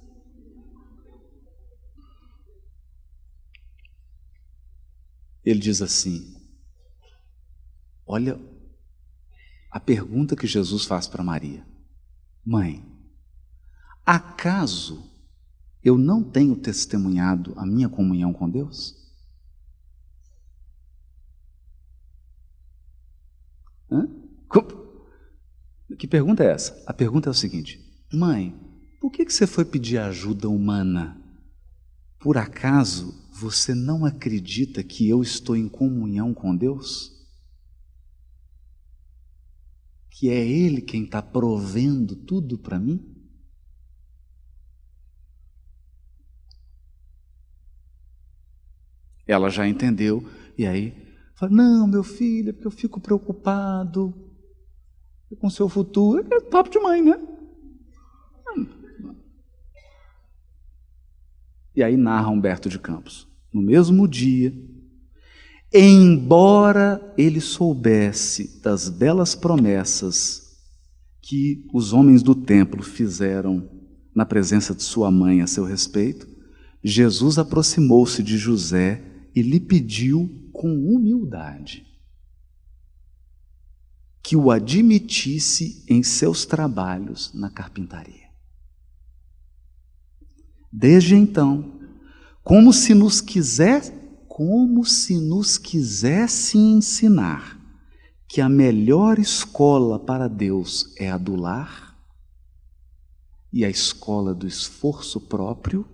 Ele diz assim, olha a pergunta que Jesus faz para Maria. Mãe, Acaso eu não tenho testemunhado a minha comunhão com Deus? Hã? Que pergunta é essa? A pergunta é o seguinte: mãe, por que você foi pedir ajuda humana? Por acaso você não acredita que eu estou em comunhão com Deus? Que é Ele quem está provendo tudo para mim? Ela já entendeu, e aí fala: não, meu filho, é porque eu fico preocupado com o seu futuro. É papo de mãe, né? E aí narra Humberto de Campos: no mesmo dia, embora ele soubesse das belas promessas que os homens do templo fizeram na presença de sua mãe a seu respeito, Jesus aproximou-se de José e lhe pediu com humildade que o admitisse em seus trabalhos na carpintaria. Desde então, como se nos quisesse ensinar que a melhor escola para Deus é a do lar e a escola do esforço próprio,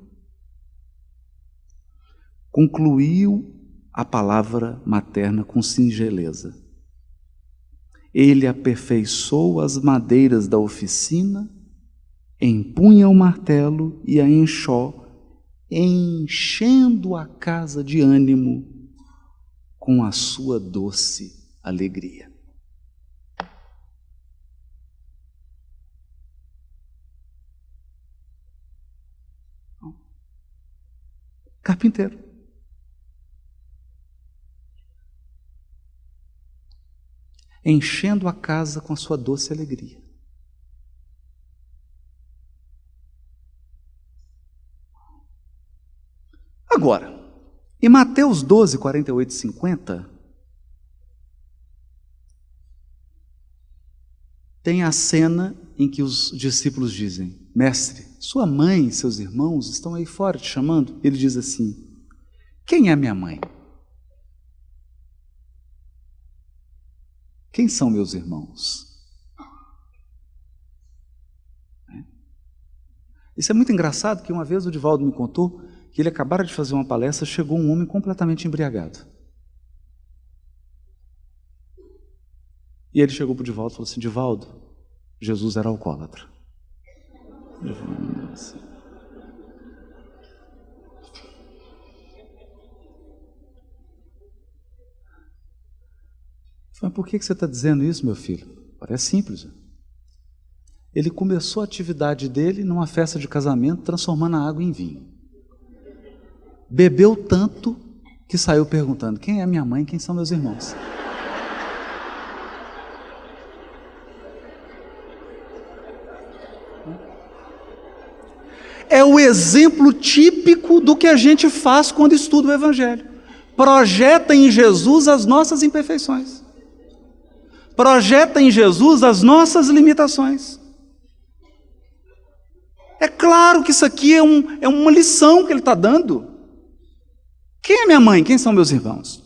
concluiu a palavra materna com singeleza. Ele aperfeiçoou as madeiras da oficina, empunha o martelo e a enxó, enchendo a casa de ânimo com a sua doce alegria. Carpinteiro. Enchendo a casa com a sua doce alegria. Agora, em Mateus 12, 48 e 50, tem a cena em que os discípulos dizem: mestre, sua mãe e seus irmãos estão aí fora te chamando. Ele diz assim: quem é minha mãe? Quem são meus irmãos? Isso é muito engraçado, que uma vez o Divaldo me contou que ele acabara de fazer uma palestra, chegou um homem completamente embriagado. E ele chegou para o Divaldo e falou assim: Divaldo, Jesus era alcoólatra. Mas por que você está dizendo isso, meu filho? Parece simples. Ele começou a atividade dele numa festa de casamento, transformando a água em vinho. Bebeu tanto que saiu perguntando: quem é minha mãe, quem são meus irmãos? É o exemplo típico do que a gente faz quando estuda o Evangelho. Projeta em Jesus as nossas imperfeições. Projeta em Jesus as nossas limitações. É claro que isso aqui é uma lição que ele está dando. Quem é minha mãe? Quem são meus irmãos?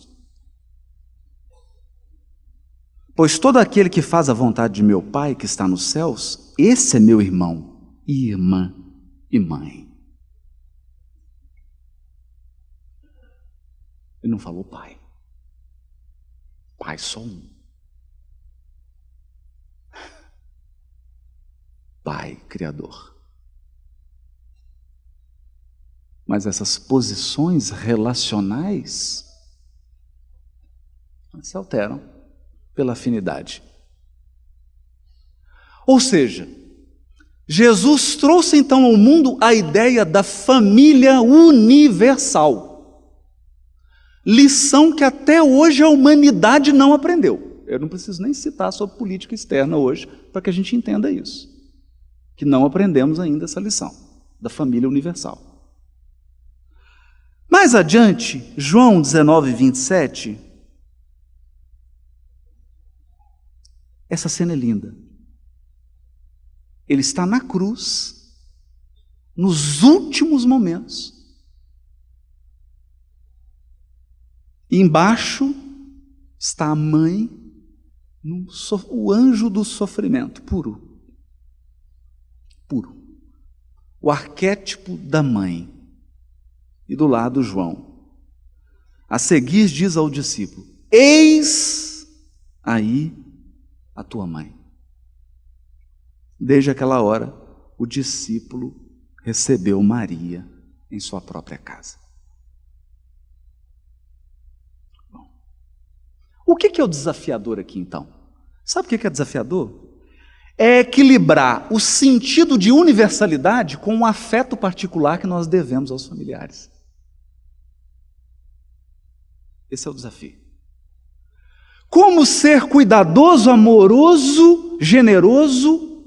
Pois todo aquele que faz a vontade de meu Pai que está nos céus, esse é meu irmão, e irmã e mãe. Ele não falou pai. Pai só um. Pai, Criador. Mas essas posições relacionais se alteram pela afinidade. Ou seja, Jesus trouxe então ao mundo a ideia da família universal. Lição que até hoje a humanidade não aprendeu. Eu não preciso nem citar sobre política externa hoje para que a gente entenda isso. Que não aprendemos ainda essa lição da família universal. Mais adiante, João 19, 27, essa cena é linda. Ele está na cruz nos últimos momentos. E embaixo está a mãe, o anjo do sofrimento, puro. Puro. O arquétipo da mãe. E do lado João. A seguir diz ao discípulo: eis aí a tua mãe. Desde aquela hora, o discípulo recebeu Maria em sua própria casa. Bom, o que é o desafiador aqui então? Sabe o que é desafiador? É equilibrar o sentido de universalidade com o afeto particular que nós devemos aos familiares. Esse é o desafio. Como ser cuidadoso, amoroso, generoso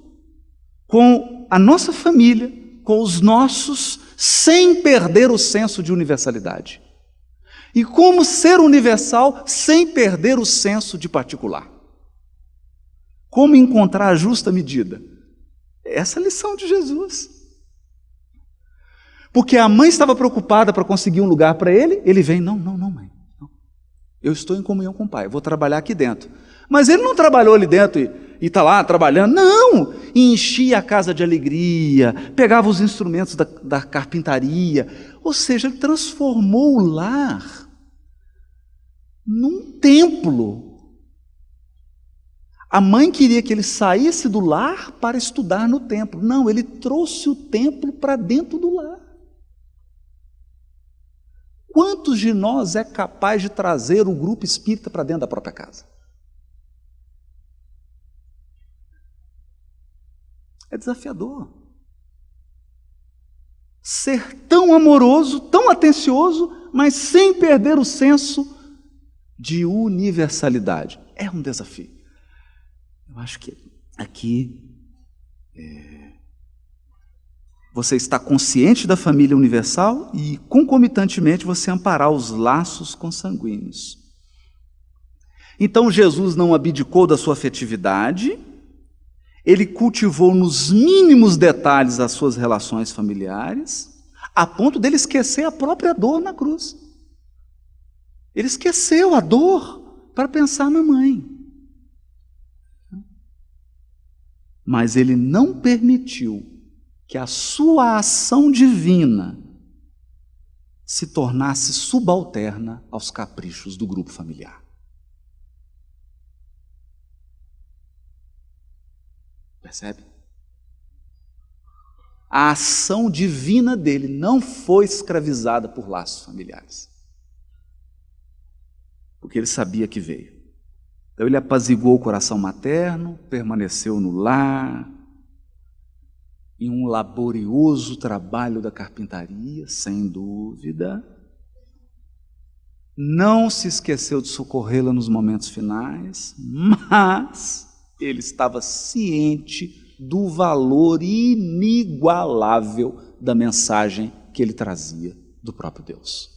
com a nossa família, com os nossos, sem perder o senso de universalidade. E como ser universal sem perder o senso de particular. Como encontrar a justa medida? Essa é a lição de Jesus. Porque a mãe estava preocupada para conseguir um lugar para ele vem, não, mãe. Eu estou em comunhão com o Pai, vou trabalhar aqui dentro. Mas ele não trabalhou ali dentro e está lá trabalhando, não! Enchia a casa de alegria, pegava os instrumentos da carpintaria, ou seja, ele transformou o lar num templo. A mãe queria que ele saísse do lar para estudar no templo. Não, ele trouxe o templo para dentro do lar. Quantos de nós é capaz de trazer o grupo espírita para dentro da própria casa? É desafiador. Ser tão amoroso, tão atencioso, mas sem perder o senso de universalidade. É um desafio. Eu acho que aqui você está consciente da família universal e, concomitantemente, você amparar os laços consanguíneos. Então, Jesus não abdicou da sua afetividade, ele cultivou nos mínimos detalhes as suas relações familiares, a ponto dele esquecer a própria dor na cruz. Ele esqueceu a dor para pensar na mãe. Mas ele não permitiu que a sua ação divina se tornasse subalterna aos caprichos do grupo familiar. Percebe? A ação divina dele não foi escravizada por laços familiares. Porque ele sabia que veio. Então ele apaziguou o coração materno, permaneceu no lar, em um laborioso trabalho da carpintaria, sem dúvida. Não se esqueceu de socorrê-la nos momentos finais, mas ele estava ciente do valor inigualável da mensagem que ele trazia do próprio Deus.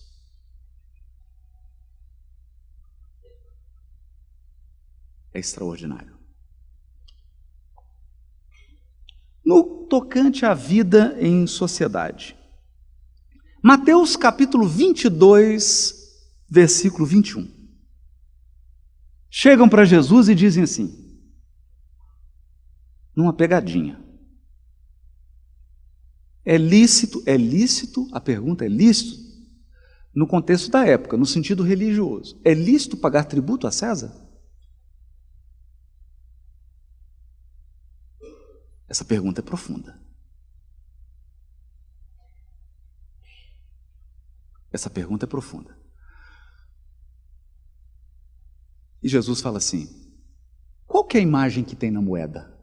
É extraordinário. No tocante à vida em sociedade, Mateus capítulo 22, versículo 21. Chegam para Jesus e dizem assim, numa pegadinha: é lícito, a pergunta é lícito, no contexto da época, no sentido religioso, é lícito pagar tributo a César? Essa pergunta é profunda. Essa pergunta é profunda. E Jesus fala assim, qual que é a imagem que tem na moeda?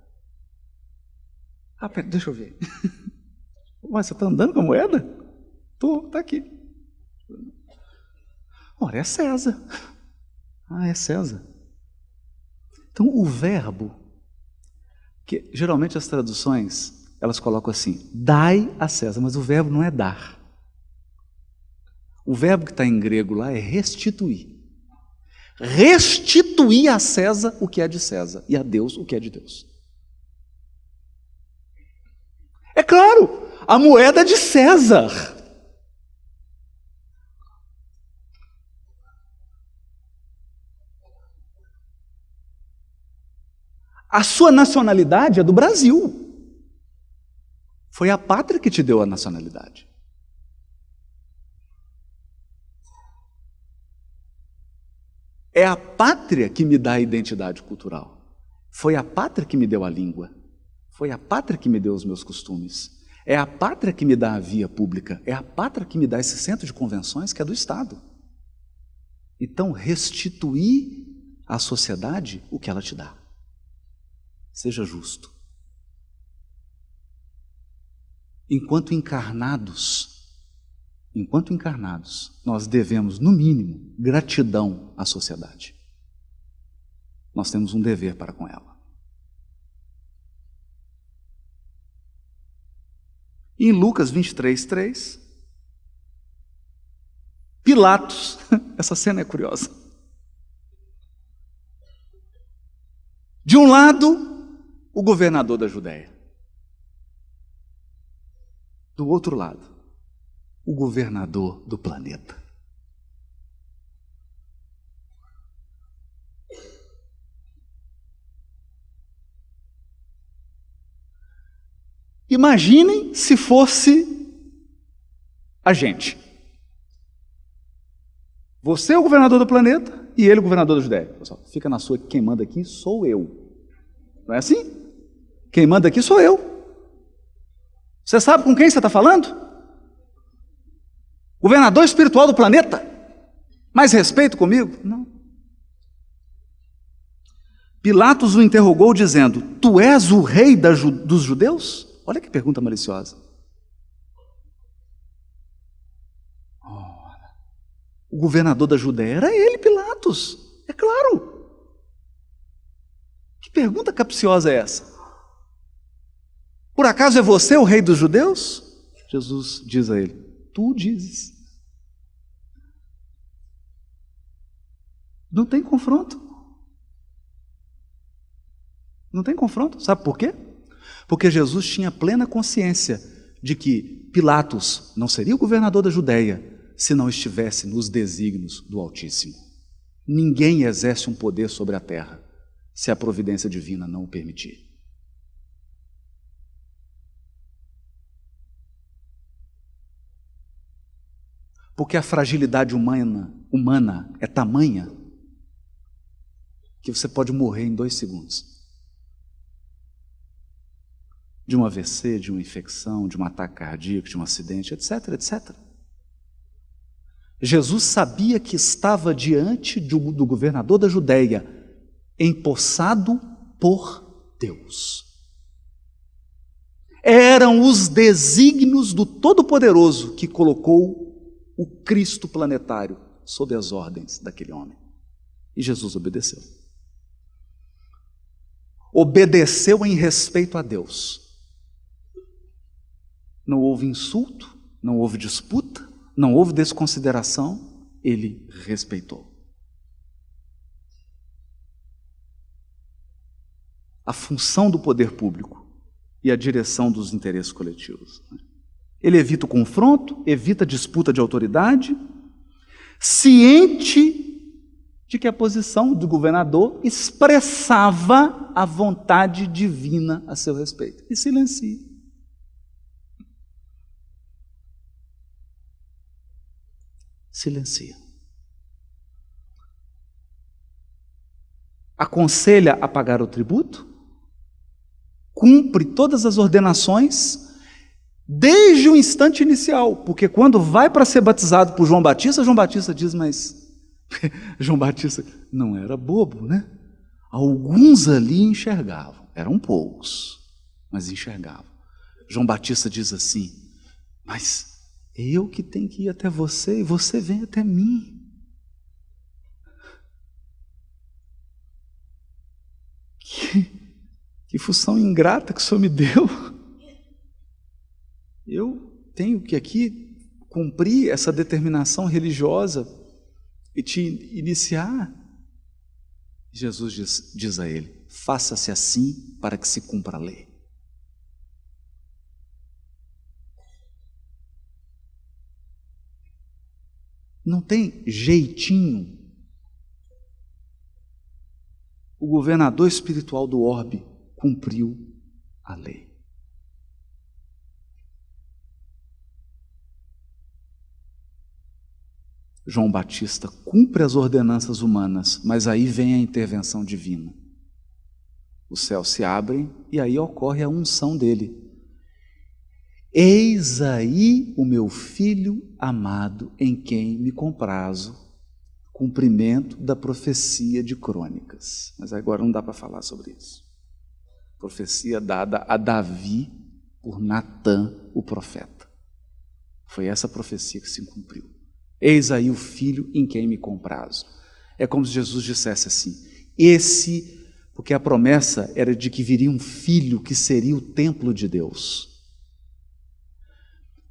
Ah, pera, deixa eu ver. Mas você está andando com a moeda? Estou, está aqui. Ora, é César. Ah, é César. Então, o verbo, que geralmente as traduções, elas colocam assim, dai a César, mas o verbo não é dar. O verbo que está em grego lá é restituir. Restituir a César o que é de César e a Deus o que é de Deus. É claro, a moeda de César. A sua nacionalidade é do Brasil. Foi a pátria que te deu a nacionalidade. É a pátria que me dá a identidade cultural. Foi a pátria que me deu a língua. Foi a pátria que me deu os meus costumes. É a pátria que me dá a via pública. É a pátria que me dá esse centro de convenções que é do Estado. Então, restituir à sociedade o que ela te dá. Seja justo. Enquanto encarnados, nós devemos, no mínimo, gratidão à sociedade. Nós temos um dever para com ela. Em Lucas 23:3, Pilatos, essa cena é curiosa. De um lado, o governador da Judéia. Do outro lado, o governador do planeta. Imaginem se fosse a gente. Você é o governador do planeta e ele o governador da Judéia. Pessoal, fica na sua, quem manda aqui sou eu. Não é assim? Quem manda aqui sou eu. Você sabe com quem você está falando? Governador espiritual do planeta? Mais respeito comigo? Não. Pilatos o interrogou dizendo: tu és o rei dos judeus? Olha que pergunta maliciosa. O governador da Judéia era ele, Pilatos. É claro. Que pergunta capciosa é essa? Por acaso é você o rei dos judeus? Jesus diz a ele: tu dizes. Não tem confronto. Não tem confronto. Sabe por quê? Porque Jesus tinha plena consciência de que Pilatos não seria o governador da Judéia se não estivesse nos desígnios do Altíssimo. Ninguém exerce um poder sobre a terra se a providência divina não o permitir. Porque a fragilidade humana é tamanha que você pode morrer em 2 segundos. De um AVC, de uma infecção, de um ataque cardíaco, de um acidente, etc, etc. Jesus sabia que estava diante do governador da Judéia, empossado por Deus. Eram os desígnios do Todo-Poderoso que colocou o Cristo planetário sob as ordens daquele homem. E Jesus obedeceu. Obedeceu em respeito a Deus. Não houve insulto, não houve disputa, não houve desconsideração, ele respeitou. A função do poder público e a direção dos interesses coletivos. Ele evita o confronto, evita a disputa de autoridade, ciente de que a posição do governador expressava a vontade divina a seu respeito. E silencia. Silencia. Aconselha a pagar o tributo, cumpre todas as ordenações desde o instante inicial, porque quando vai para ser batizado por João Batista diz, mas João Batista não era bobo, né? Alguns ali enxergavam, eram poucos, mas enxergavam. João Batista diz assim: mas eu que tenho que ir até você e você vem até mim. Que função ingrata que o Senhor me deu. Eu tenho que aqui cumprir essa determinação religiosa e te iniciar. Jesus diz a ele: faça-se assim para que se cumpra a lei. Não tem jeitinho. O governador espiritual do orbe cumpriu a lei. João Batista cumpre as ordenanças humanas, mas aí vem a intervenção divina. Os céus se abrem e aí ocorre a unção dele. Eis aí o meu filho amado, em quem me comprazo, cumprimento da profecia de Crônicas. Mas agora não dá para falar sobre isso. Profecia dada a Davi por Natã, o profeta. Foi essa profecia que se cumpriu. Eis aí o filho em quem me comprazo. É como se Jesus dissesse assim, porque a promessa era de que viria um filho que seria o templo de Deus.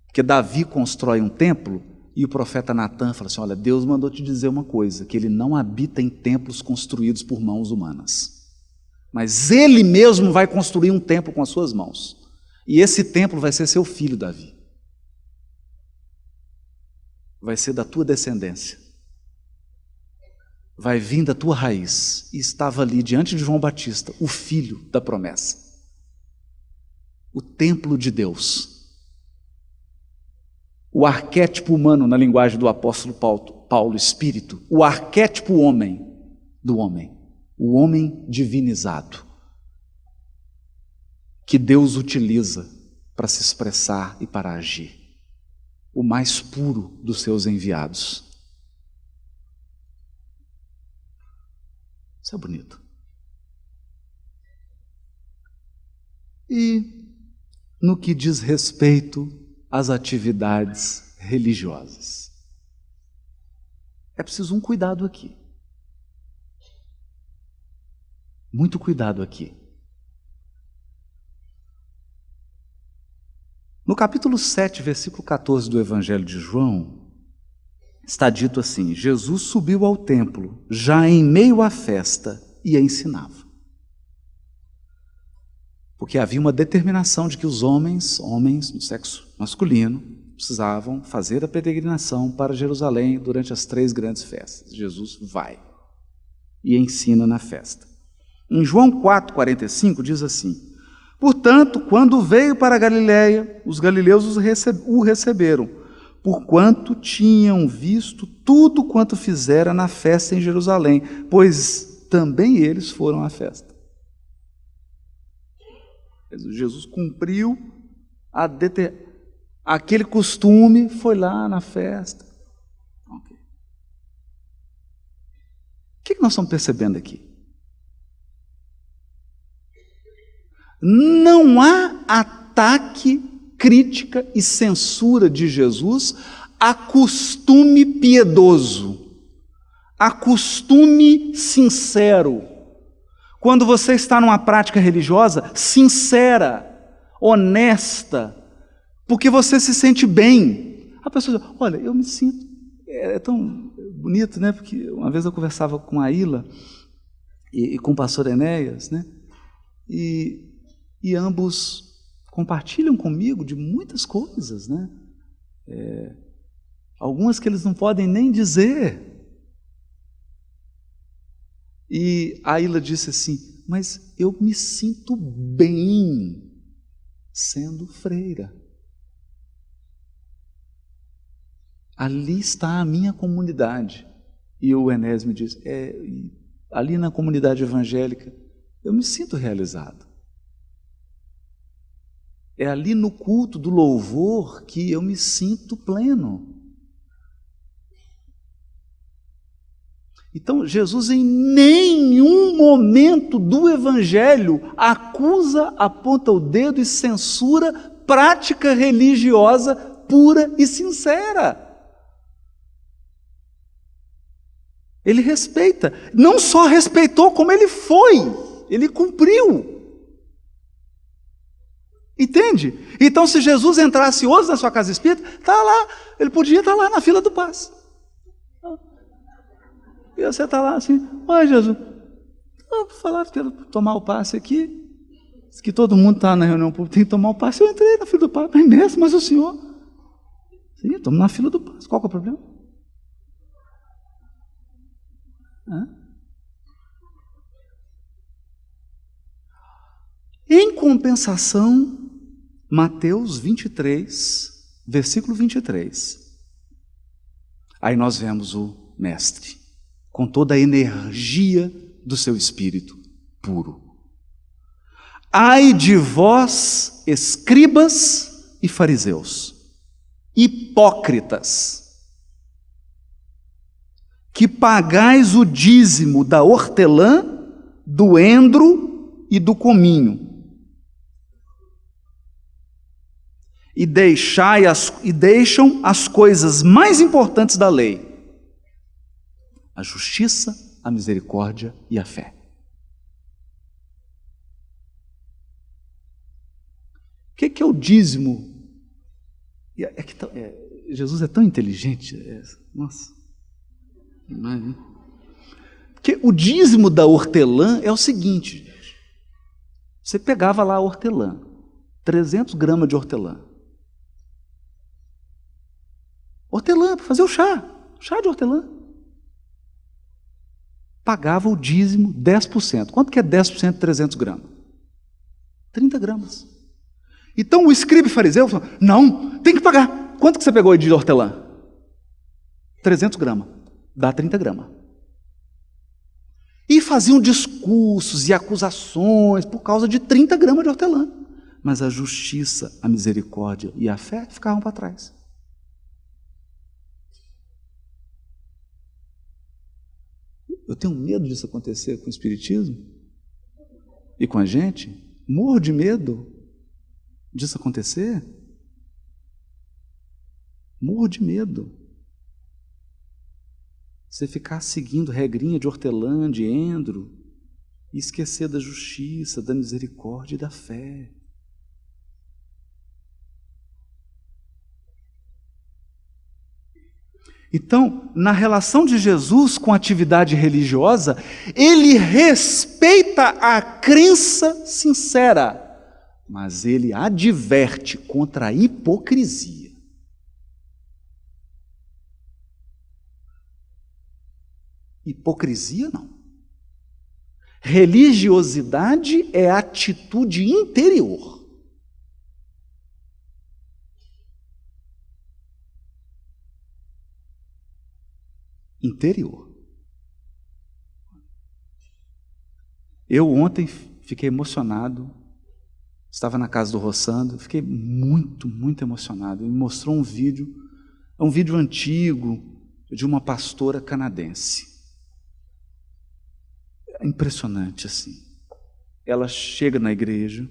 Porque Davi constrói um templo e o profeta Natã fala assim, olha, Deus mandou te dizer uma coisa, que ele não habita em templos construídos por mãos humanas. Mas ele mesmo vai construir um templo com as suas mãos. E esse templo vai ser seu filho, Davi. Vai ser da tua descendência. Vai vir da tua raiz. E estava ali diante de João Batista, o filho da promessa. O templo de Deus. O arquétipo humano, na linguagem do apóstolo Paulo, espírito. O arquétipo homem do homem. O homem divinizado. Que Deus utiliza para se expressar e para agir. O mais puro dos seus enviados. Isso é bonito. E no que diz respeito às atividades religiosas, é preciso um cuidado aqui. Muito cuidado aqui. No capítulo 7, versículo 14 do Evangelho de João, está dito assim, Jesus subiu ao templo, já em meio à festa, e ensinava. Porque havia uma determinação de que os homens no sexo masculino, precisavam fazer a peregrinação para Jerusalém durante as 3 grandes festas. Jesus vai e ensina na festa. Em João 4,45 diz assim, portanto, quando veio para a Galiléia, os galileus o receberam, porquanto tinham visto tudo quanto fizera na festa em Jerusalém, pois também eles foram à festa. Jesus cumpriu aquele costume, foi lá na festa. Okay. O que nós estamos percebendo aqui? Não há ataque, crítica e censura de Jesus a costume piedoso, a costume sincero. Quando você está numa prática religiosa, sincera, honesta, porque você se sente bem. A pessoa diz, olha, eu me sinto, é tão bonito, né? Porque uma vez eu conversava com a Ilha e com o pastor Enéas, né? E ambos compartilham comigo de muitas coisas, né? Algumas que eles não podem nem dizer. E a Ilha disse assim, mas eu me sinto bem sendo freira. Ali está a minha comunidade. E o Enéas me diz, ali na comunidade evangélica, eu me sinto realizado. É ali no culto do louvor que eu me sinto pleno. Então, Jesus em nenhum momento do Evangelho acusa, aponta o dedo e censura prática religiosa pura e sincera. Ele respeita. Não só respeitou, como ele foi. Ele cumpriu. Entende? Então, se Jesus entrasse hoje na sua casa espírita, está lá, ele podia estar lá na fila do passe. E você está lá assim, oi Jesus, falaram que eu quero tomar o passe aqui, que todo mundo está na reunião pública, tem que tomar o passe, eu entrei na fila do passe, mas mesmo, mas o senhor, sim, estamos na fila do passe, qual que é o problema? Em compensação, Mateus 23, versículo 23. Aí nós vemos o mestre, com toda a energia do seu espírito puro. Ai de vós, escribas e fariseus, hipócritas, que pagais o dízimo da hortelã, do endro e do cominho, e deixam as coisas mais importantes da lei: a justiça, a misericórdia e a fé. O que é o dízimo? Jesus é tão inteligente. Nossa. Porque o dízimo da hortelã é o seguinte, gente. Você pegava lá a hortelã, 300 gramas de hortelã. Hortelã, para fazer o chá de hortelã. Pagava o dízimo 10%. Quanto que é 10% de 300 gramas? 30 gramas. Então o escriba e fariseu falou: não, tem que pagar. Quanto que você pegou de hortelã? 300 gramas. Dá 30 gramas. E faziam discursos e acusações por causa de 30 gramas de hortelã. Mas a justiça, a misericórdia e a fé ficavam para trás. Eu tenho medo disso acontecer com o Espiritismo e com a gente. Morro de medo disso acontecer. Morro de medo. Você ficar seguindo regrinha de hortelã, de endro, e esquecer da justiça, da misericórdia e da fé. Então, na relação de Jesus com a atividade religiosa, ele respeita a crença sincera, mas ele adverte contra a hipocrisia. Hipocrisia não. Religiosidade é atitude interior. Interior. Eu ontem fiquei emocionado, estava na casa do Rossandro, fiquei muito emocionado. Ele me mostrou um vídeo antigo de uma pastora canadense. É impressionante assim. Ela chega na igreja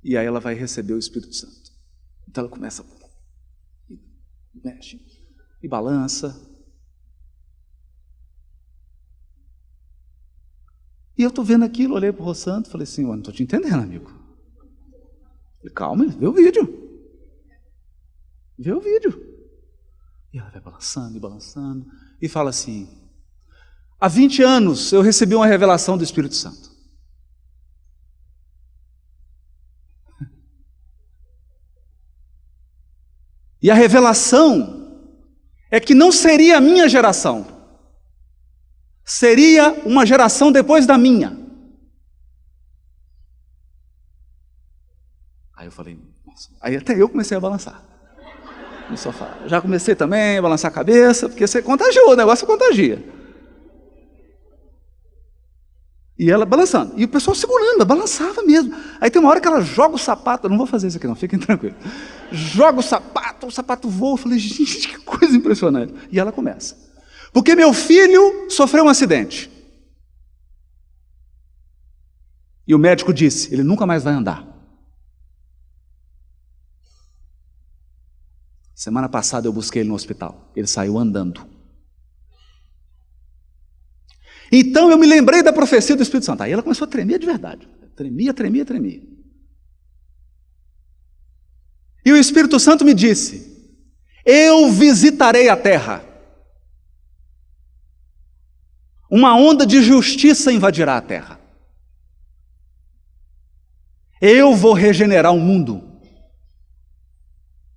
e aí ela vai receber o Espírito Santo. Então ela começa e mexe e balança. E eu estou vendo aquilo, olhei para o Rossandro e falei assim: não estou te entendendo, amigo. Falei: calma, vê o vídeo. Vê o vídeo. E ela vai balançando e balançando e fala assim: há 20 anos eu recebi uma revelação do Espírito Santo. E a revelação é que não seria a minha geração. Seria uma geração depois da minha. Aí eu falei: nossa. Aí até eu comecei a balançar no sofá. Já comecei também a balançar a cabeça, porque você contagiou, o negócio contagia. E ela balançando, e o pessoal segurando, balançava mesmo. Aí tem uma hora que ela joga o sapato, eu não vou fazer isso aqui não, fiquem tranquilos. Joga o sapato voa. Eu falei: gente, que coisa impressionante. E ela começa: porque meu filho sofreu um acidente. E o médico disse: ele nunca mais vai andar. Semana passada eu busquei ele no hospital. Ele saiu andando. Então eu me lembrei da profecia do Espírito Santo. Aí ela começou a tremer de verdade. Tremia. E o Espírito Santo me disse: eu visitarei a terra. Uma onda de justiça invadirá a terra. Eu vou regenerar o mundo.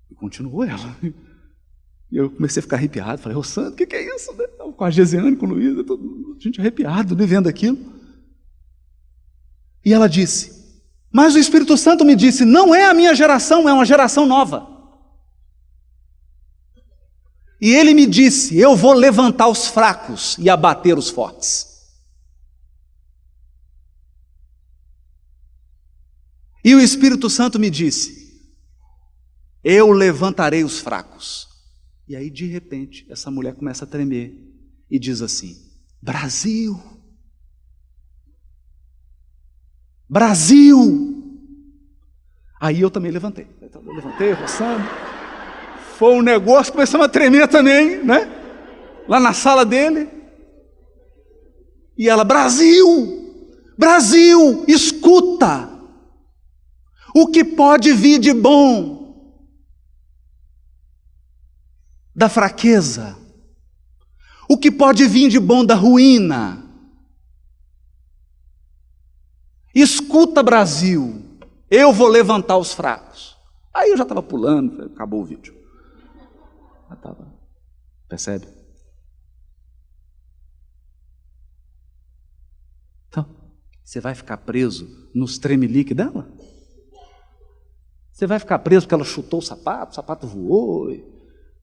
E continuou ela. E eu comecei a ficar arrepiado. Falei: Rossandro, o que é isso? com a Gesiane, com o Luiz, a gente arrepiado, né, vendo aquilo. E ela disse, mas o Espírito Santo me disse, não é a minha geração, é uma geração nova. E ele me disse, eu vou levantar os fracos e abater os fortes. E o Espírito Santo me disse, eu levantarei os fracos. E aí, de repente, essa mulher começa a tremer e diz assim, Brasil! Brasil! Aí eu também levantei. Eu levantei, roçando. Foi um negócio, começamos a tremer também, né? Lá na sala dele. E ela, Brasil! Brasil, escuta! O que pode vir de bom da fraqueza? O que pode vir de bom da ruína? Escuta, Brasil, eu vou levantar os fracos. Aí eu já estava pulando, acabou o vídeo. Já estava, percebe? Então, você vai ficar preso nos tremelique dela? Você vai ficar preso porque ela chutou o sapato voou,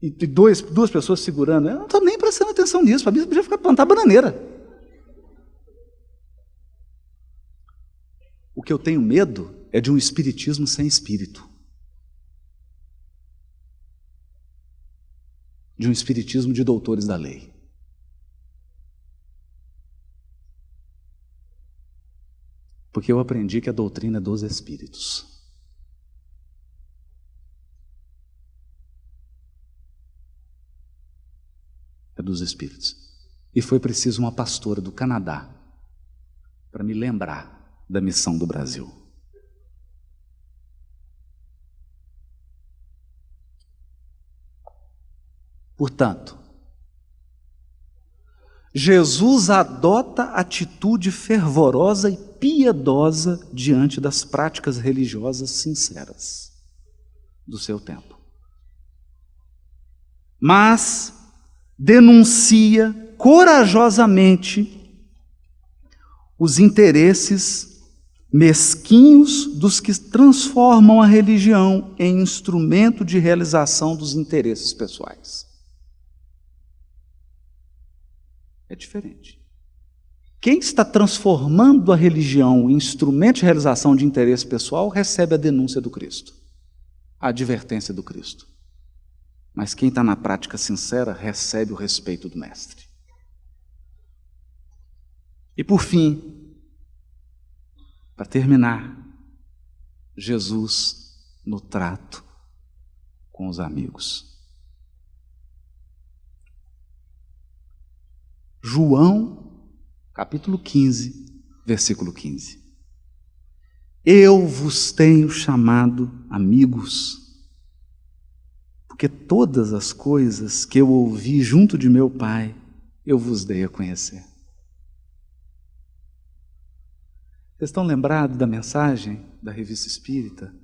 e duas pessoas segurando. Eu não estou nem prestando atenção nisso, a Bíblia podia ficar plantar bananeira. O que eu tenho medo é de um espiritismo sem espírito. De um espiritismo de doutores da lei. Porque eu aprendi que a doutrina é dos espíritos. É dos espíritos. E foi preciso uma pastora do Canadá para me lembrar da missão do Brasil. Portanto, Jesus adota atitude fervorosa e piedosa diante das práticas religiosas sinceras do seu tempo. Mas denuncia corajosamente os interesses mesquinhos dos que transformam a religião em instrumento de realização dos interesses pessoais. É diferente. Quem está transformando a religião em instrumento de realização de interesse pessoal recebe a denúncia do Cristo, a advertência do Cristo. Mas quem está na prática sincera recebe o respeito do Mestre. E por fim, para terminar, Jesus no trato com os amigos. João, capítulo 15, versículo 15. Eu vos tenho chamado amigos, porque todas as coisas que eu ouvi junto de meu Pai, eu vos dei a conhecer. Vocês estão lembrados da mensagem da Revista Espírita?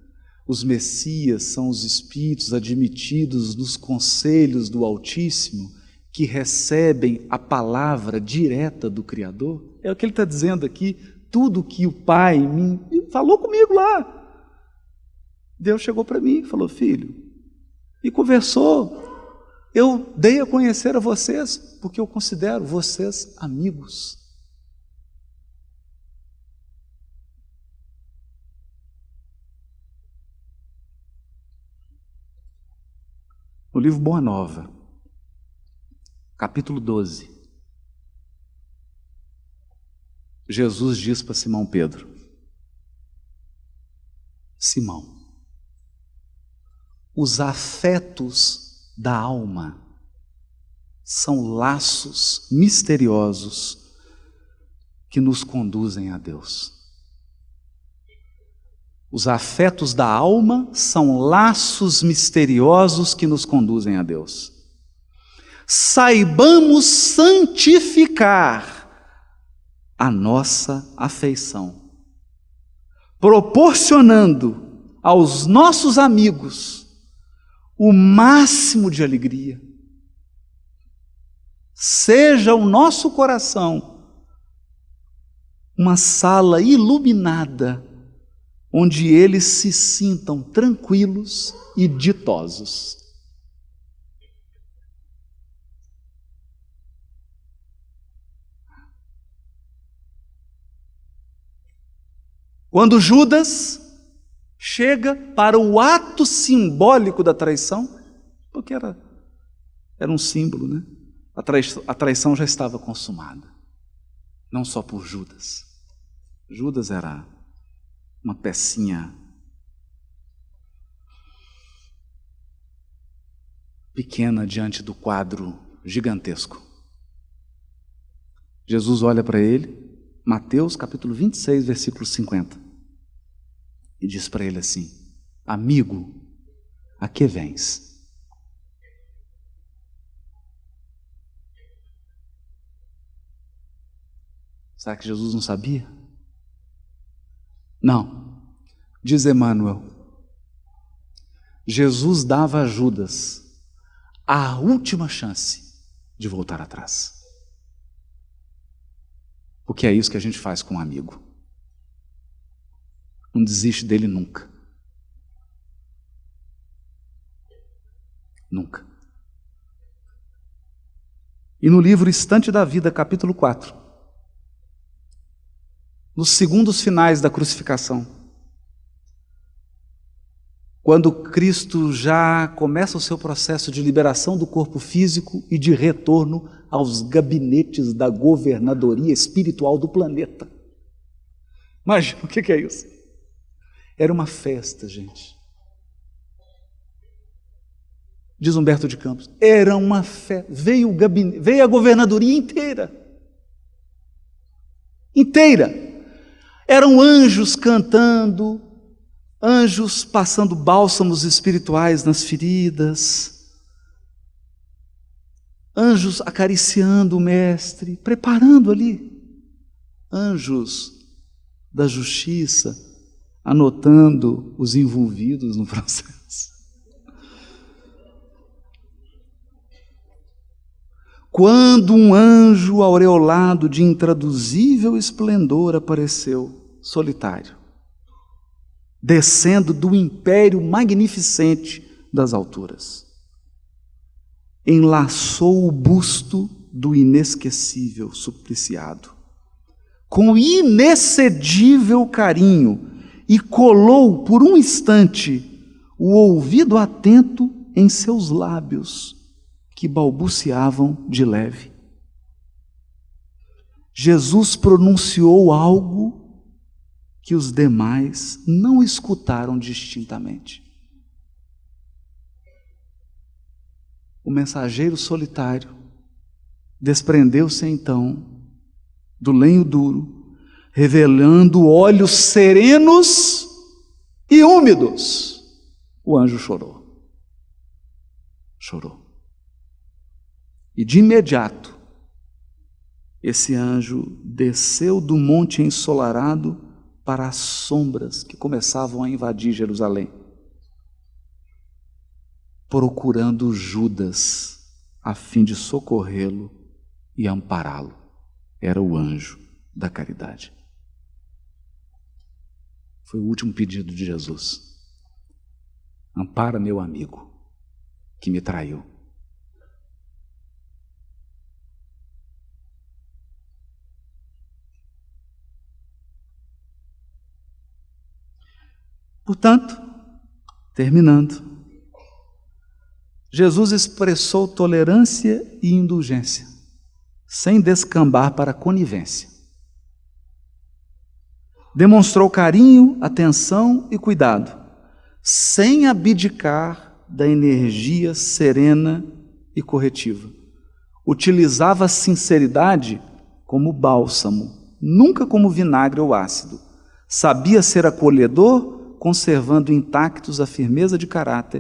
Os Messias são os espíritos admitidos nos conselhos do Altíssimo, que recebem a palavra direta do Criador? É o que ele está dizendo aqui, tudo que o Pai me falou comigo lá. Deus chegou para mim e falou, filho, e conversou, eu dei a conhecer a vocês, porque eu considero vocês amigos. No livro Boa Nova, capítulo 12, Jesus diz para Simão Pedro, Simão, os afetos da alma são laços misteriosos que nos conduzem a Deus. Os afetos da alma são laços misteriosos que nos conduzem a Deus. Saibamos santificar a nossa afeição, proporcionando aos nossos amigos o máximo de alegria. seja o nosso coração uma sala iluminada, onde eles se sintam tranquilos e ditosos. Quando Judas chega para o ato simbólico da traição, porque era um símbolo, né? A traição já estava consumada, não só por Judas. Judas era uma pecinha pequena diante do quadro gigantesco. Jesus olha para ele, Mateus capítulo 26, versículo 50, e diz para ele assim: amigo, a que vens? Será que Jesus não sabia? Não. Diz Emmanuel, Jesus dava a Judas a última chance de voltar atrás. Porque é isso que a gente faz com um amigo. Não desiste dele nunca. Nunca. E no livro Estante da Vida, capítulo 4, nos segundos finais da crucificação, quando Cristo já começa o seu processo de liberação do corpo físico e de retorno aos gabinetes da governadoria espiritual do planeta. Imagina o que é isso? Era uma festa, gente. Diz Humberto de Campos, era uma festa. Veio a governadoria inteira. Inteira. Eram anjos cantando, anjos passando bálsamos espirituais nas feridas, anjos acariciando o mestre, preparando ali, anjos da justiça, anotando os envolvidos no processo. Quando um anjo aureolado de intraduzível esplendor apareceu, solitário, descendo do império magnificente das alturas, enlaçou o busto do inesquecível supliciado, com inexcedível carinho, e colou por um instante o ouvido atento em seus lábios, que balbuciavam de leve. Jesus pronunciou algo que os demais não escutaram distintamente. O mensageiro solitário desprendeu-se então do lenho duro, revelando olhos serenos e úmidos. O anjo chorou. Chorou. E de imediato, esse anjo desceu do monte ensolarado para as sombras que começavam a invadir Jerusalém, procurando Judas a fim de socorrê-lo e ampará-lo. Era o anjo da caridade. Foi o último pedido de Jesus. Ampara meu amigo que me traiu. Portanto, terminando, Jesus expressou tolerância e indulgência, sem descambar para a conivência. Demonstrou carinho, atenção e cuidado, sem abdicar da energia serena e corretiva. Utilizava a sinceridade como bálsamo, nunca como vinagre ou ácido. Sabia ser acolhedor, conservando intactos a firmeza de caráter